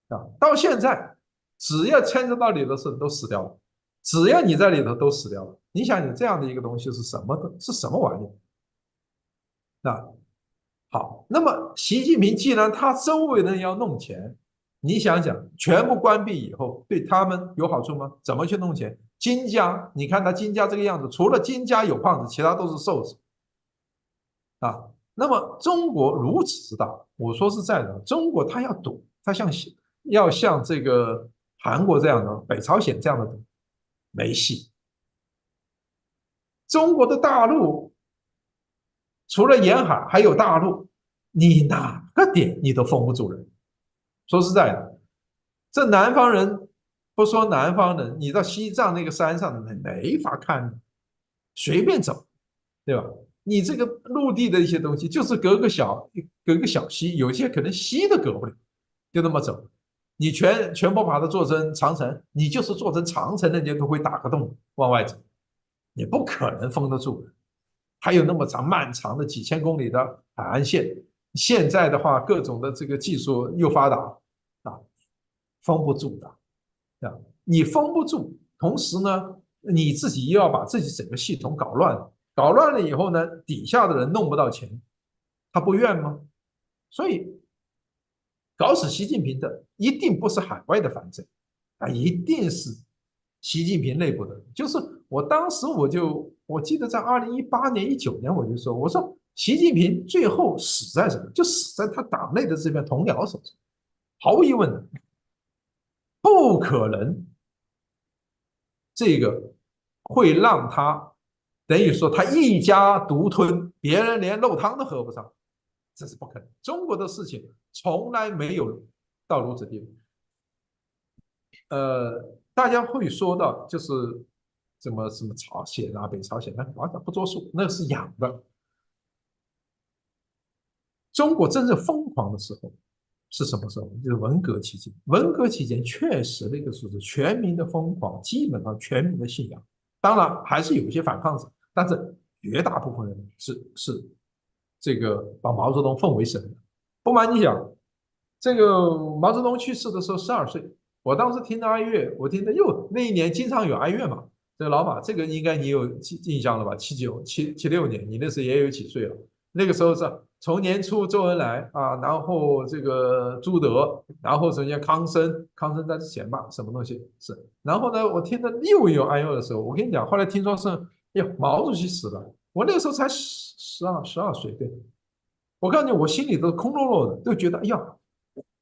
Speaker 2: 啊？到现在，只要牵扯到你的事都死掉了，只要你在里头都死掉了。你想，你这样的一个东西是什么的？是什么玩意？啊，好，那么习近平既然他周围的人要弄钱，你想想，全部关闭以后，对他们有好处吗？怎么去弄钱？金家，你看他金家这个样子，除了金家有胖子，其他都是瘦子啊。那么中国如此之大，我说实在的，中国他要赌，他要像这个韩国这样的、北朝鲜这样的赌，没戏。中国的大陆除了沿海还有大陆，你哪个点你都封不住人。说实在的，这南方人不说南方人，你到西藏那个山上没法看，随便走，对吧？你这个陆地的一些东西，就是隔个小溪，有些可能溪都隔不了，就那么走。你全部把它做成长城，你就是做成长城，人家都会打个洞往外走，你不可能封得住的。还有那么漫长的几千公里的海岸线，现在的话，各种的这个技术又发达啊，封不住的啊，你封不住，同时呢，你自己又要把自己整个系统搞乱了，搞乱了以后呢，底下的人弄不到钱，他不愿吗？所以搞死习近平的一定不是海外的反正啊，一定是习近平内部的。就是我当时我记得在2018年、19年我就说，我说习近平最后死在什么？就死在他党内的这边同僚手上，毫无疑问的，不可能这个会让他等于说他一家独吞，别人连肉汤都喝不上，这是不可能。中国的事情从来没有到如此地步。大家会说到就是什么朝鲜啊、北朝鲜，那完全不作数，那是养的。中国真正疯狂的时候是什么时候？就是文革期间。文革期间确实那个时候是全民的疯狂，基本上全民的信仰。当然还是有一些反抗者，但是绝大部分人是这个把毛泽东奉为神的。不瞒你讲，这个毛泽东去世的时候12岁，我当时听的哀乐，我听的哟，那一年经常有哀乐嘛。这个老马，这个应该你有印象了吧？79、76年，你那时候也有几岁了？那个时候是从年初周恩来啊，然后这个朱德，然后首先康生在之前吧，什么东西是？然后呢，我听的又有哀乐的时候，我跟你讲，后来听说是，哟，毛主席死了，我那个时候才十二岁，对，我告诉你，我心里都空落落的，都觉得哎呀，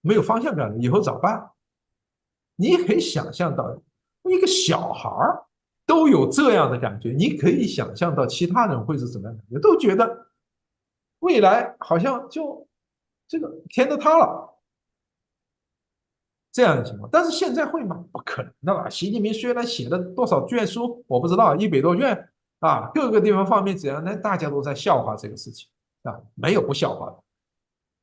Speaker 2: 没有方向感了，以后咋办？你可以想象到，一个小孩都有这样的感觉，你可以想象到其他人会是怎么样的感觉，都觉得未来好像就这个天都塌了这样的情况。但是现在会吗？不可能的吧？习近平虽然写了多少卷书，我不知道100多卷啊，各个地方方面怎样，那大家都在笑话这个事情啊，没有不笑话的。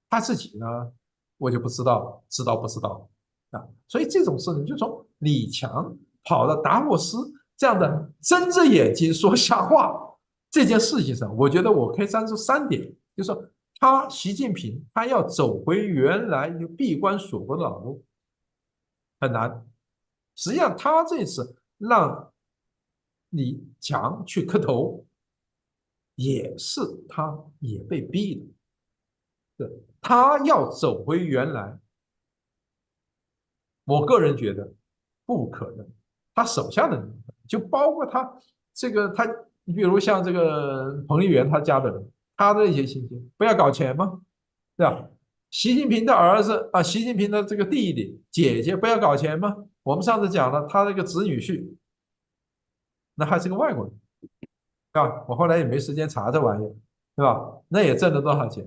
Speaker 2: 他自己呢，我就不知道了，知道不知道啊？所以这种事情，就从李强跑到达沃斯这样的睁着眼睛说瞎话这件事情上，我觉得我可以站出3点，就是说他习近平他要走回原来就闭关锁国的老路很难。实际上，他这次让李强去磕头，也是他也被逼的。对，他要走回原来，我个人觉得不可能。他手下的人，就包括他这个他，你比如像这个彭丽媛他家的人，他的一些亲戚，不要搞钱吗？对吧？习近平的儿子啊，习近平的这个弟弟姐姐不要搞钱吗？我们上次讲了，他那个子女婿，那还是个外国人啊。我后来也没时间查这玩意儿，对吧？那也挣了多少钱？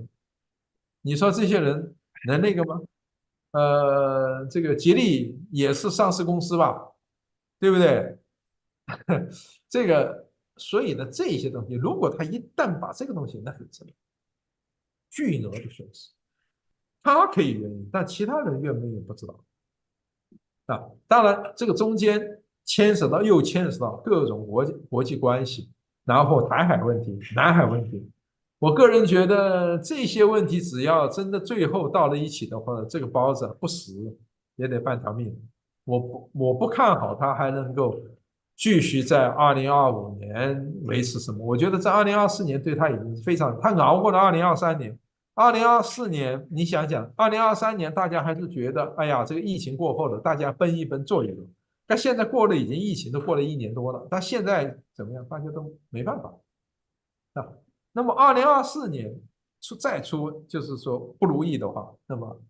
Speaker 2: 你说这些人能那个吗？这个吉利也是上市公司吧，对不对？这个，所以呢，这些东西，如果他一旦把这个东西，那很什么巨额的损失，他可以愿意，但其他人愿不愿意不知道啊。当然，这个中间又牵涉到各种国际关系，然后台海问题、南海问题，我个人觉得这些问题，只要真的最后到了一起的话，这个包子不死也得半条命。我不看好它还能够继续在2025年维持什么。我觉得在2024年对它已经非常，它熬过了2023年。2024年，你想想，2023年大家还是觉得，哎呀，这个疫情过后了，大家奔一奔做一做。但现在过了，已经疫情都过了1年多了，但现在怎么样？大家都没办法啊。那么2024年就是说不如意的话，那么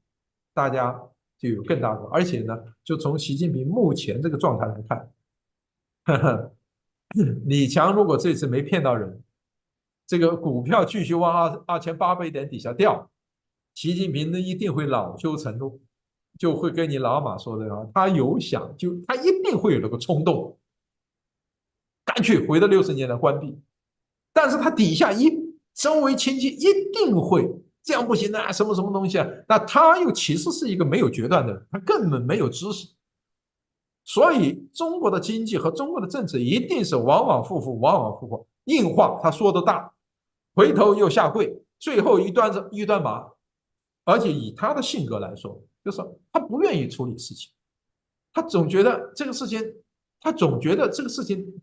Speaker 2: 大家就有更大的，而且呢，就从习近平目前这个状态来看，呵呵，李强如果这次没骗到人，这个股票继续往2800点底下掉，习近平呢一定会恼羞成怒，就会跟你老马说的啊，他一定会有那个冲动，干脆回到60年代关闭。但是他底下周围亲戚一定会这样不行啊，什么什么东西啊？那他又其实是一个没有决断的人，他根本没有知识，所以中国的经济和中国的政治一定是往往复复，往往复复。硬话他说的大，回头又下跪，最后一段马。而且以他的性格来说，就是他不愿意处理事情，他总觉得这个事情，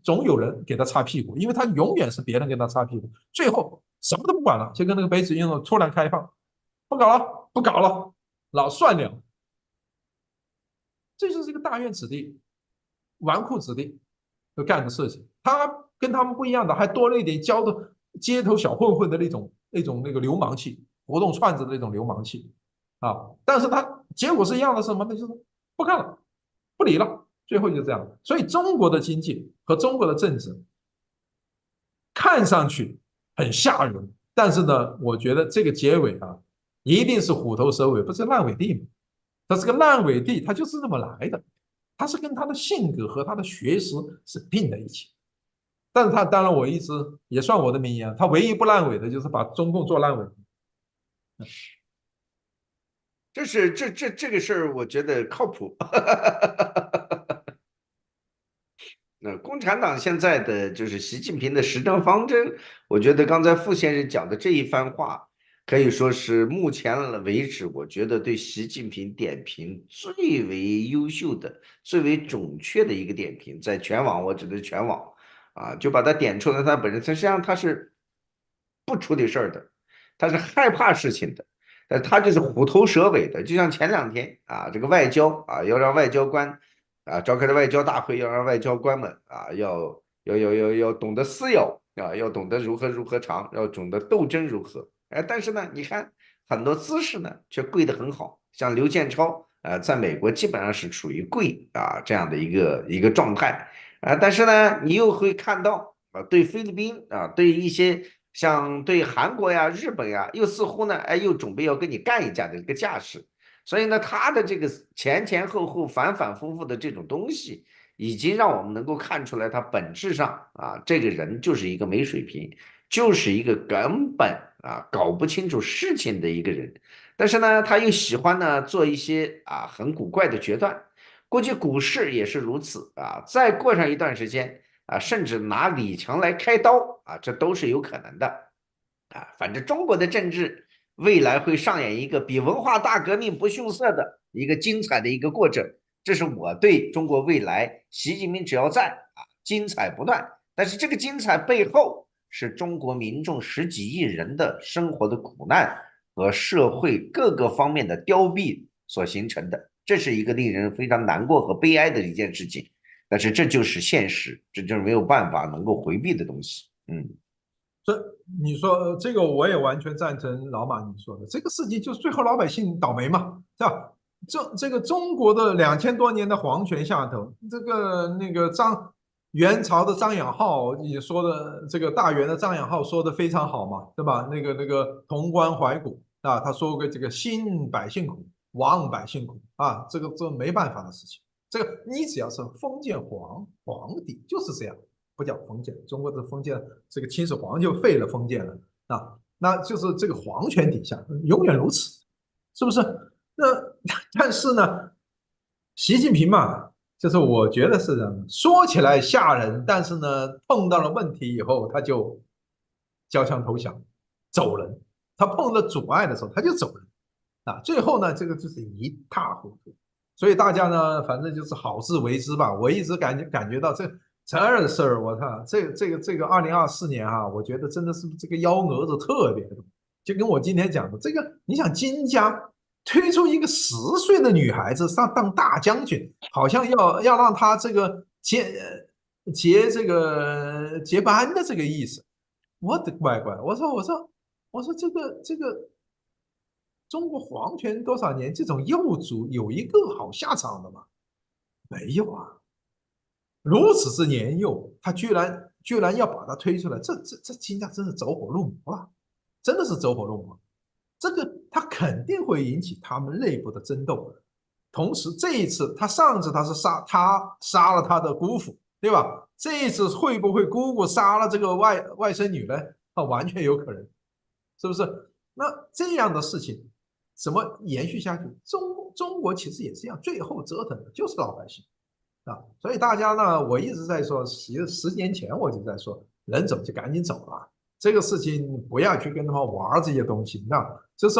Speaker 2: 总有人给他擦屁股，因为他永远是别人给他擦屁股，最后什么都不管了，就跟那个北水运动突然开放，不搞了，不搞了，老算了，这就是一个大院子弟、纨绔子弟都干的事情。他跟他们不一样的，还多了一点教的街头小混混的那种那个流氓气，活动串子的那种流氓气啊。但是他结果是一样的，什么？那就是不干了，不理了。最后就这样。所以中国的经济和中国的政治看上去很吓人，但是呢，我觉得这个结尾啊，一定是虎头蛇尾，不是烂尾地吗？它是个烂尾地，它就是这么来的。它是跟他的性格和他的学识是并在一起。但是他当然，我一直也算我的名言，他唯一不烂尾的就是把中共做烂尾。
Speaker 1: 这个事儿，我觉得靠谱。那共产党现在的就是习近平的施政方针，我觉得刚才傅先生讲的这一番话，可以说是目前为止，我觉得对习近平点评最为优秀的、最为准确的一个点评，在全网，我指的是全网啊，就把它点出来，他本身，实际上他是不处理事儿的，他是害怕事情的，但他就是虎头蛇尾的，就像前2天啊，这个外交啊，要让外交官。啊，召开的外交大会要让外交官们啊，要懂得撕咬啊，要懂得如何长，要懂得斗争如何。哎，但是呢，你看很多姿势呢却跪得很好，像刘建超在美国基本上是处于跪啊这样的一个状态啊，但是呢，你又会看到啊，对菲律宾啊，对一些像对韩国呀、日本呀，又似乎呢，哎，又准备要跟你干一架的一个架势。所以呢，他的这个前前后后、反反复复的这种东西，已经让我们能够看出来，他本质上啊，这个人就是一个没水平，就是一个根本啊搞不清楚事情的一个人。但是呢，他又喜欢呢做一些啊很古怪的决断，估计股市也是如此啊。再过上一段时间啊，甚至拿李强来开刀啊，这都是有可能的啊。反正中国的政治。未来会上演一个比文化大革命不逊色的一个精彩的一个过程，这是我对中国未来习近平只要在啊，精彩不断。但是这个精彩背后是中国民众十几亿人的生活的苦难和社会各个方面的凋敝所形成的，这是一个令人非常难过和悲哀的一件事情。但是这就是现实，这就是没有办法能够回避的东西。
Speaker 2: 你说这个我也完全赞成老马你说的，这个事情就是最后老百姓倒霉嘛，是吧？这个中国的2000多年的皇权下头，这个那个元朝的张养浩也说的，这个大元的张养浩说的非常好嘛，对吧？那个潼关怀古啊，他说过这个兴百姓苦，亡百姓苦啊，这没办法的事情。这个你只要是封建皇帝就是这样。不叫封建，中国的封建，这个秦始皇就废了封建了啊，那就是这个皇权底下永远如此，是不是？那但是呢，习近平嘛，就是我觉得是这样，说起来吓人，但是呢，碰到了问题以后，他就交枪投降走人，他碰到阻碍的时候他就走人啊，最后呢这个就是一塌糊涂。所以大家呢，反正就是好自为之吧。我一直感觉到这事儿，我操，这个2024年啊，我觉得真的是这个幺蛾子特别多。就跟我今天讲的这个，你想金家推出一个10岁的女孩子上当大将军，好像要让她这个接班的这个意思。我的乖乖，我说这个中国皇权多少年，这种幼主有一个好下场的吗？没有啊，如此之年幼，他居然要把他推出来，这金家真是走火入魔啊！真的是走火入魔。这个他肯定会引起他们内部的争斗。同时，这一次上次他是杀了他的姑父，对吧？这一次会不会姑姑杀了这个外甥女呢？啊，完全有可能，是不是？那这样的事情怎么延续下去？中国其实也是一样，最后折腾的就是老百姓啊。所以大家呢，我一直在说，10年前我就在说，能走就赶紧走了。这个事情不要去跟他们玩这些东西，那就是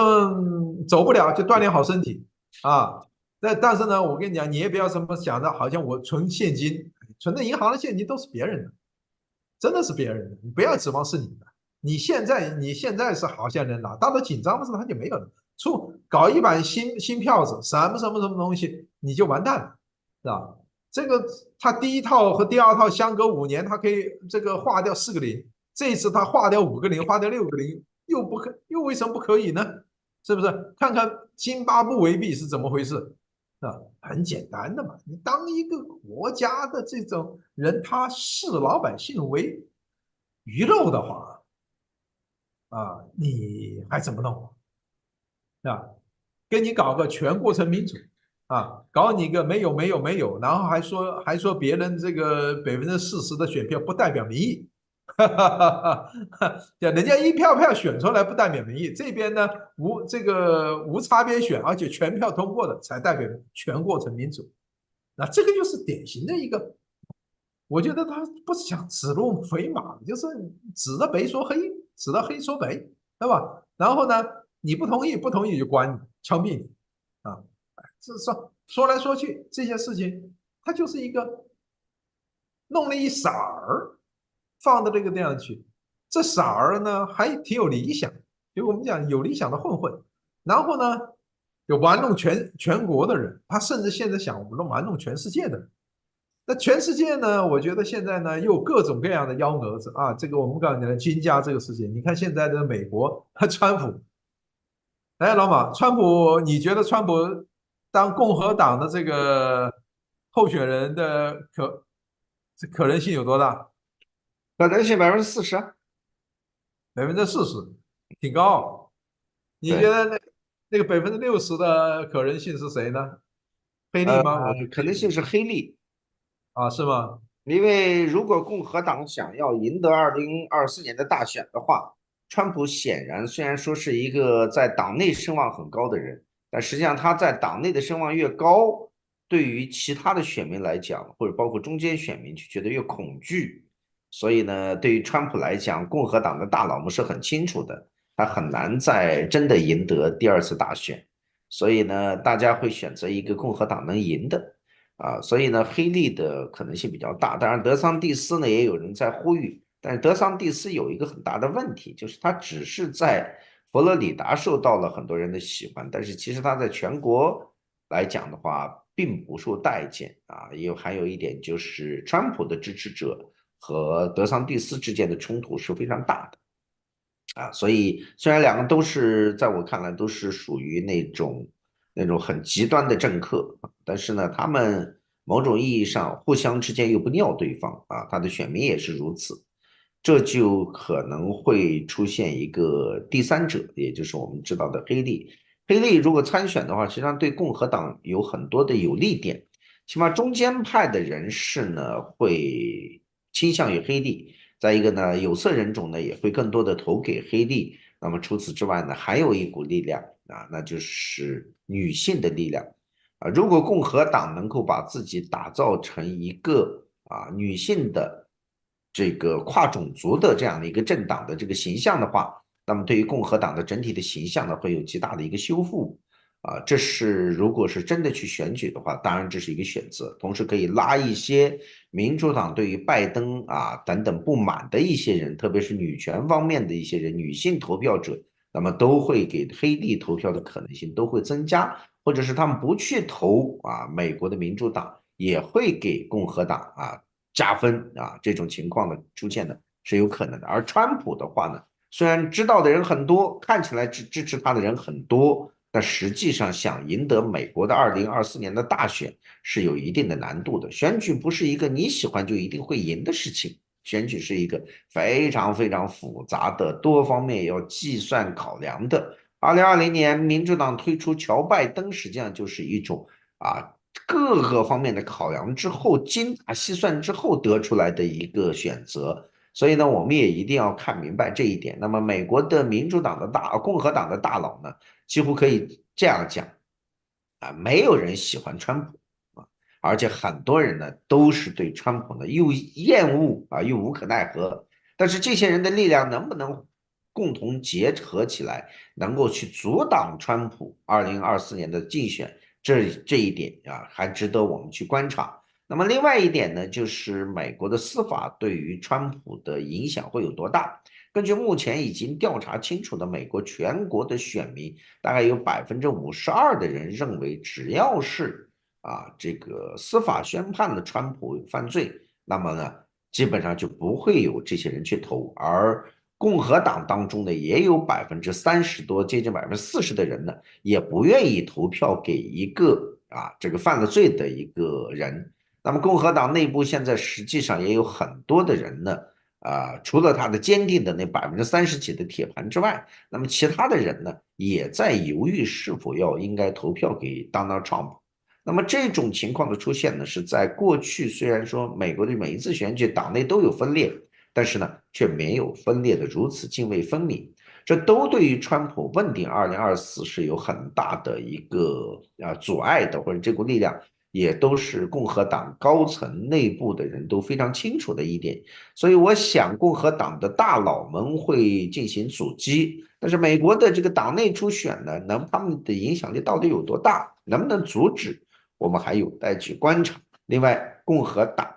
Speaker 2: 走不了就锻炼好身体啊。但是呢，我跟你讲，你也不要这么想的，好像我存现金，存在银行的现金都是别人的，真的是别人的，你不要指望是你的。你现在是好些人了，到了紧张的时候他就没有了。搞一版新票子，什么东西，你就完蛋了，是吧？这个他第一套和第二套相隔5年，他可以这个划掉4个0，这一次他划掉5个0，划掉6个0，又为什么不可以呢？是不是？看看津巴布韦币是怎么回事？啊，很简单的嘛，你当一个国家的这种人，他视老百姓为鱼肉的话，啊，你还怎么弄啊？跟你搞个全过程民主啊，搞你一个没有，然后还说别人这个40%的选票不代表民意，哈哈哈，人家一票票选出来不代表民意，这边呢无差别选，而且全票通过的才代表全过程民主。那这个就是典型的一个，我觉得他不是讲指鹿为马，就是指着白说黑，指着黑说白，对吧？然后呢，你不同意就关你，枪毙你啊！这说来说去这些事情，它就是一个弄了一色儿放到这个地方去，这色儿呢还挺有理想，就我们讲有理想的混混，然后呢有玩弄全国的人，他甚至现在想玩弄全世界的人。那全世界呢？我觉得现在呢，又有各种各样的幺蛾子啊。这个我们刚才讲的金家这个事情，你看现在的美国，川普，哎，老马，川普，你觉得川普当共和党的这个候选人的可能性有多大？
Speaker 1: 可能性40%啊。
Speaker 2: 40%，挺高。你觉
Speaker 1: 对，
Speaker 2: 得那个60%的可能性是谁呢？黑利吗？我
Speaker 1: 可能性是黑利。
Speaker 2: 啊，是吗？
Speaker 1: 因为如果共和党想要赢得2024年的大选的话，川普显然虽然说是一个在党内声望很高的人，但实际上他在党内的声望越高，对于其他的选民来讲，或者包括中间选民就觉得越恐惧。所以呢，对于川普来讲，共和党的大佬们是很清楚的，他很难再真的赢得第二次大选。所以呢，大家会选择一个共和党能赢的。所以呢，黑利的可能性比较大。当然，德桑蒂斯呢也有人在呼吁，但是德桑蒂斯有一个很大的问题，就是他只是在佛罗里达受到了很多人的喜欢，但是其实他在全国来讲的话，并不受待见啊。还有一点就是，川普的支持者和德桑蒂斯之间的冲突是非常大的。所以虽然两个都是在我看来都是属于那种很极端的政客，但是呢，他们某种意义上互相之间又不尿对方啊，他的选民也是如此，这就可能会出现一个第三者，也就是我们知道的黑利。黑利如果参选的话，实际上对共和党有很多的有利点，起码中间派的人士呢会倾向于黑利。再一个呢，有色人种呢也会更多的投给黑利。那么除此之外呢，还有一股力量啊，那就是女性的力量啊。如果共和党能够把自己打造成一个女性的这个跨种族的这样的一个政党的这个形象的话，那么对于共和党的整体的形象呢，会有极大的一个修复。这是如果是真的去选举的话，当然这是一个选择，同时可以拉一些民主党对于拜登等等不满的一些人，特别是女权方面的一些人，女性投票者，那么都会给黑地投票的可能性都会增加，或者是他们不去投美国的民主党，也会给共和党加分这种情况的出现呢是有可能的。而川普的话呢，虽然知道的人很多，看起来支持他的人很多。但实际上，想赢得美国的2024年的大选是有一定的难度的。选举不是一个你喜欢就一定会赢的事情，选举是一个非常非常复杂的、多方面要计算考量的。2020年，民主党推出乔拜登，实际上就是一种啊各个方面的考量之后，精打细算之后得出来的一个选择。所以呢，我们也一定要看明白这一点。那么，美国的民主党的共和党的大佬呢？几乎可以这样讲没有人喜欢川普而且很多人呢都是对川普呢又厌恶又无可奈何。但是这些人的力量能不能共同结合起来，能够去阻挡川普2024年的竞选，这一点还值得我们去观察。那么另外一点呢，就是美国的司法对于川普的影响会有多大？根据目前已经调查清楚的美国全国的选民，大概有52%的人认为，只要是这个司法宣判的川普有犯罪，那么呢，基本上就不会有这些人去投。而共和党当中呢，也有30%多，接近40%的人呢，也不愿意投票给一个这个犯了罪的一个人。那么共和党内部现在实际上也有很多的人呢。除了他的坚定的那30%几的铁盘之外，那么其他的人呢，也在犹豫是否应该投票给 Donald Trump。那么这种情况的出现呢，是在过去虽然说美国的每一次选举党内都有分裂，但是呢，却没有分裂的如此泾渭分明。这都对于川普问鼎2024是有很大的一个阻碍的，或者这股力量也都是共和党高层内部的人都非常清楚的一点。所以我想，共和党的大佬们会进行阻击，但是美国的这个党内初选呢，他们的影响力到底有多大，能不能阻止，我们还有待去观察。另外，共和党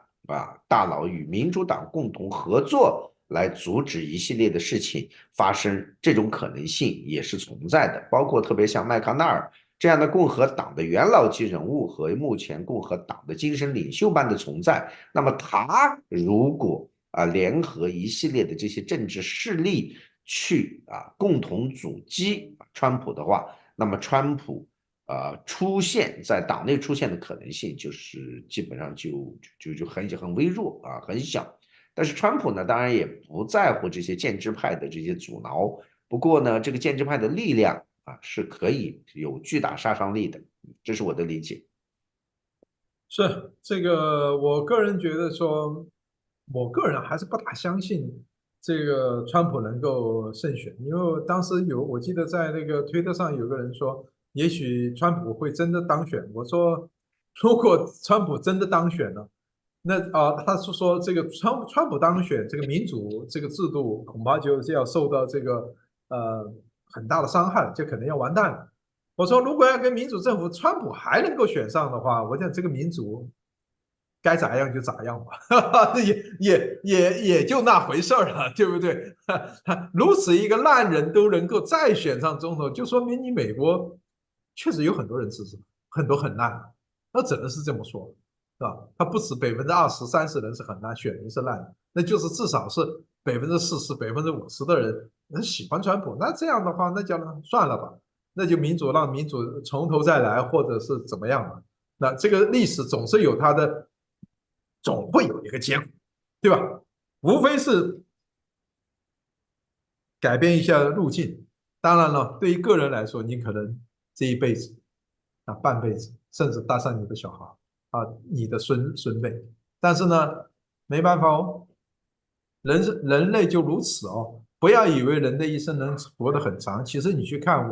Speaker 1: 大佬与民主党共同合作来阻止一系列的事情发生，这种可能性也是存在的，包括特别像麦康奈尔这样的共和党的元老级人物和目前共和党的精神领袖般的存在，那么他如果联合一系列的这些政治势力去共同阻击川普的话，那么川普出现在党内出现的可能性就是基本上就很微弱很小。但是川普呢，当然也不在乎这些建制派的这些阻挠。不过呢，这个建制派的力量是可以有巨大杀伤力的，这是我的理解。
Speaker 2: 是这个，我个人觉得说，我个人还是不大相信这个川普能够胜选，因为当时我记得在那个推特上有个人说，也许川普会真的当选。我说，如果川普真的当选了，那他是说这个川普当选，这个民主这个制度恐怕就要受到这个很大的伤害，就可能要完蛋了。我说，如果要跟民主政府，川普还能够选上的话，我想这个民主该咋样就咋样吧，也就那回事儿了，对不对？如此一个烂人都能够再选上总统，就说明你美国确实有很多人支持，很多很烂，那只能是这么说，是吧？他不止20%、30%人是很烂，选人是烂的，那就是至少是40%、50%的人喜欢川普。那这样的话，那就算了吧。那就让民主从头再来，或者是怎么样嘛？那这个历史总是有它的，总会有一个结果，对吧？无非是改变一下路径。当然了，对于个人来说，你可能这一辈子半辈子，甚至搭上你的小孩你的孙辈，但是呢，没办法哦，人类就如此哦。不要以为人的一生能活得很长，其实你去看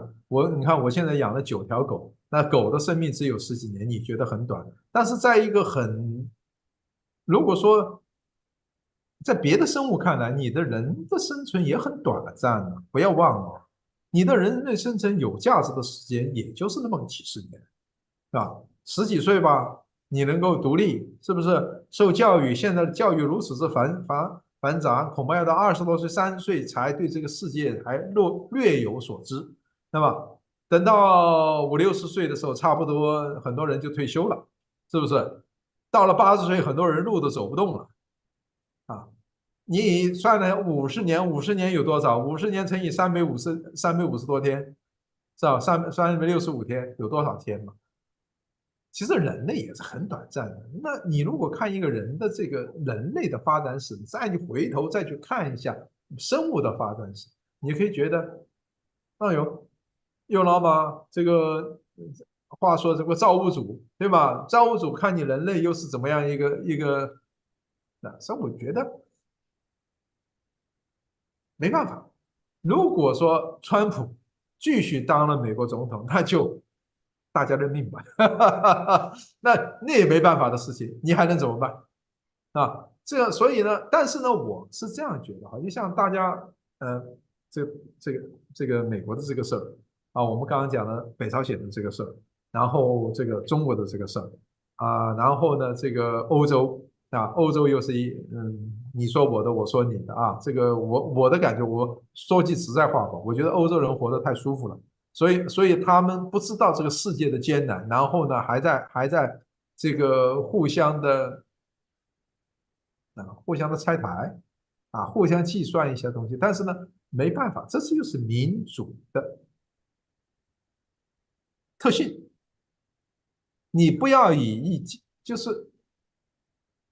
Speaker 2: 你看我现在养了9条狗，那狗的生命只有十几年，你觉得很短，但是在一个如果说在别的生物看来，你的人的生存也很短暂的，不要忘了，你的人类生存有价值的时间也就是那么个几十年，是吧？十几岁吧，你能够独立，是不是？受教育，现在的教育如此之繁杂，恐怕要到20多岁、30岁才对这个世界还略有所知，那么等到50、60岁的时候，差不多很多人就退休了，是不是？到了80岁，很多人路都走不动了啊！你算了50年，50年有多少？50年乘以350多天，是吧？365天有多少天嘛？其实人类也是很短暂的。那你如果看一个人的这个人类的发展史，再你回头再去看一下生物的发展史，你可以觉得，哎呦，有老马这个话说这个造物主对吧？造物主看你人类又是怎么样一个，那所以我觉得没办法。如果说川普继续当了美国总统，那就大家认命吧，那也没办法的事情，你还能怎么办啊？这个，所以呢，但是呢，我是这样觉得哈，就像大家，呃，这这个美国的这个事儿啊，我们刚刚讲了北朝鲜的这个事儿，然后这个中国的这个事儿啊，然后呢，这个欧洲啊，欧洲又是你说我的，我说你的啊，这个我的感觉，我说句实在话吧，我觉得欧洲人活得太舒服了。所以他们不知道这个世界的艰难，然后呢，还在这个互相的拆台啊，互相计算一些东西，但是呢，没办法，这就是民主的特性。你不要以就是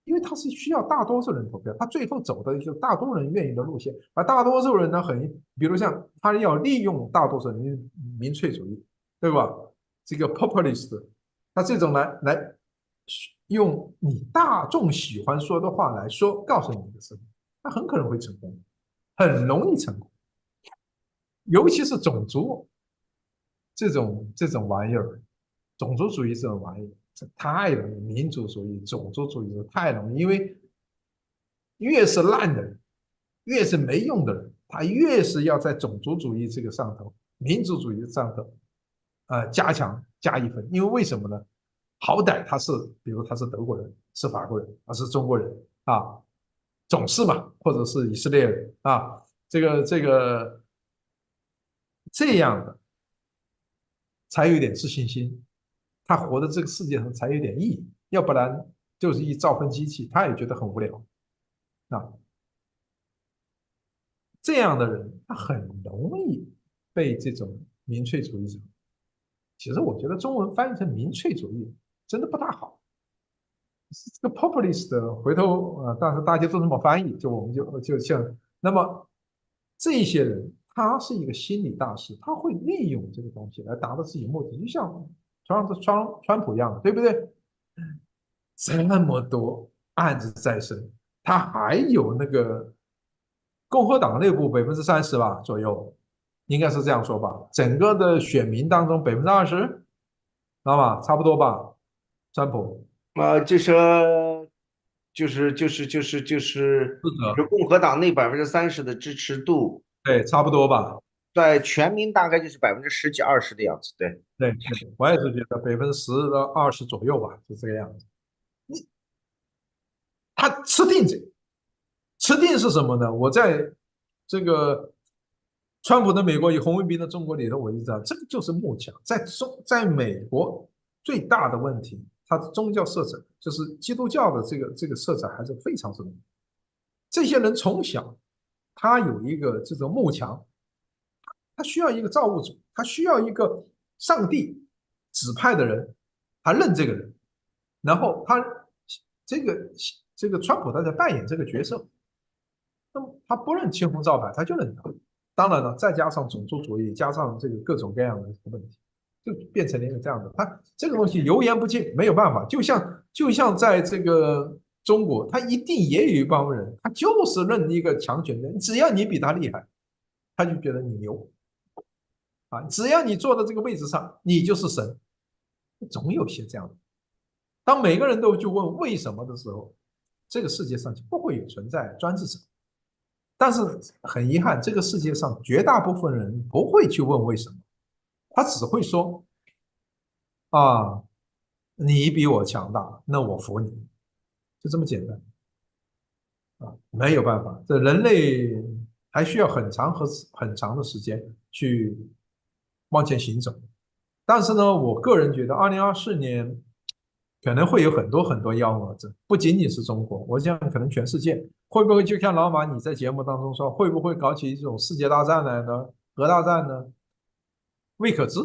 Speaker 2: 因为它是需要大多数人投票，他最后走的就是大多数人愿意的路线，而大多数人呢，比如像他要利用大多数人民粹主义，对吧？这个 populist，他这种来用你大众喜欢说的话来说，告诉你的时候，他很可能会成功，很容易成功，尤其是种族这种玩意儿，种族主义这种玩意儿，这太容易，民族主义、种族主义太容易，因为越是烂的人，越是没用的人，他越是要在种族主义这个上头、民族主义上头，加一分。因为为什么呢？好歹比如他是德国人，是法国人，他是中国人啊，总是嘛，或者是以色列人啊，这样的才有点自信心，他活在这个世界上才有点意义，要不然就是一造粪机器，他也觉得很无聊啊。这样的人，他很容易被这种民粹主义者。其实我觉得中文翻译成民粹主义真的不大好。这个 populist 回头但是大家都这么翻译，我们就像那么这些人，他是一个心理大师，他会利用这个东西来达到自己目的，就像川普一样，对不对？这么多案子在身，他还有那个共和党内部30%吧左右，应该是这样说吧。整个的选民当中20%，知道吧？差不多吧。川普
Speaker 1: 就是共和党那30%的支持度，
Speaker 2: 对，差不多吧。
Speaker 1: 在全民大概就是10几20的样子，对。
Speaker 2: 对对，我也是觉得10%到20%左右吧，就这个样子。他吃定是什么呢？我在这个川普的美国与红卫兵的中国里头，我就知道这个就是慕强。在美国最大的问题，它的宗教色彩就是基督教的这个色彩还是非常深。这些人从小他有一个这种慕强，他需要一个造物主，他需要一个上帝指派的人，他认这个人，然后这个川普他在扮演这个角色，那么他不认青红皂白，他就认他。当然了，再加上种族主义，加上这个各种各样的问题，就变成了一个这样的。他这个东西油盐不进，没有办法。就像在这个中国，他一定也有一帮人，他就是认一个强权的，只要你比他厉害，他就觉得你牛啊！只要你坐在这个位置上，你就是神。总有些这样的。当每个人都去问为什么的时候，这个世界上就不会有存在专制者。但是很遗憾，这个世界上绝大部分人不会去问为什么，他只会说啊，你比我强大，那我服你，就这么简单啊，没有办法，这人类还需要很长的时间去往前行走。但是呢，我个人觉得，2024年可能会有很多很多幺蛾子，不仅仅是中国，我想可能全世界会不会就像老马你在节目当中说，会不会搞起一种世界大战来呢？核大战呢？未可知。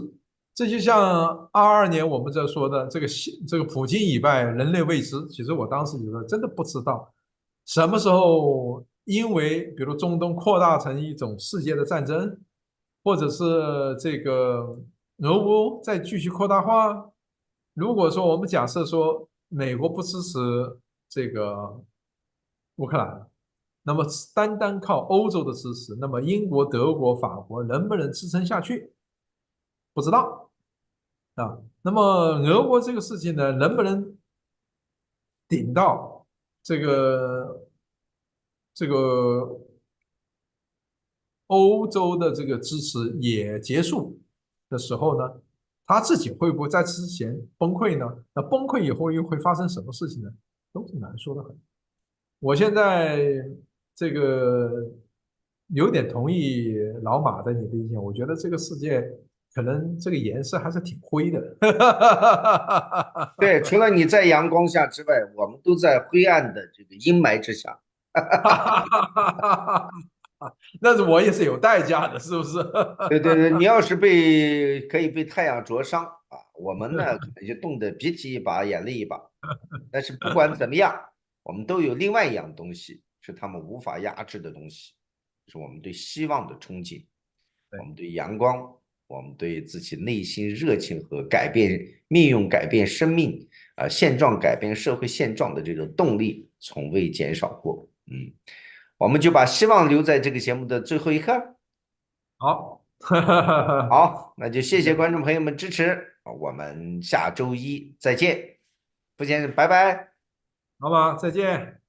Speaker 2: 这就像22年我们在说的这个普京以败，人类未知。其实我当时觉得真的不知道什么时候，因为比如中东扩大成一种世界的战争，或者是这个俄乌再继续扩大化。如果说我们假设说美国不支持这个乌克兰，那么单单靠欧洲的支持，那么英国、德国、法国能不能支撑下去？不知道啊。那么俄国这个事情呢，能不能顶到这个这个欧洲的这个支持也结束的时候呢，他自己会不会在之前崩溃呢？那崩溃以后又会发生什么事情呢？都是难说的很。我现在这个有点同意老马的你的意见，我觉得这个世界可能这个颜色还是挺灰的。
Speaker 1: 对，除了你在阳光下之外，我们都在灰暗的这个阴霾之下。
Speaker 2: 那是我也是有代价的，是不是？
Speaker 1: 对对对，你要是可以被太阳灼伤啊，我们呢可能就冻得鼻涕一把眼泪一把。但是不管怎么样，我们都有另外一样东西，是他们无法压制的东西，是我们对希望的憧憬，我
Speaker 2: 对
Speaker 1: 们对阳光，我们对自己内心热情和改变命运、改变生命现状、改变社会现状的这个动力，从未减少过。我们就把希望留在这个节目的最后一刻。
Speaker 2: 好，
Speaker 1: 好，那就谢谢观众朋友们支持，我们下周一再见，不见，拜拜。
Speaker 2: 好吧，再见。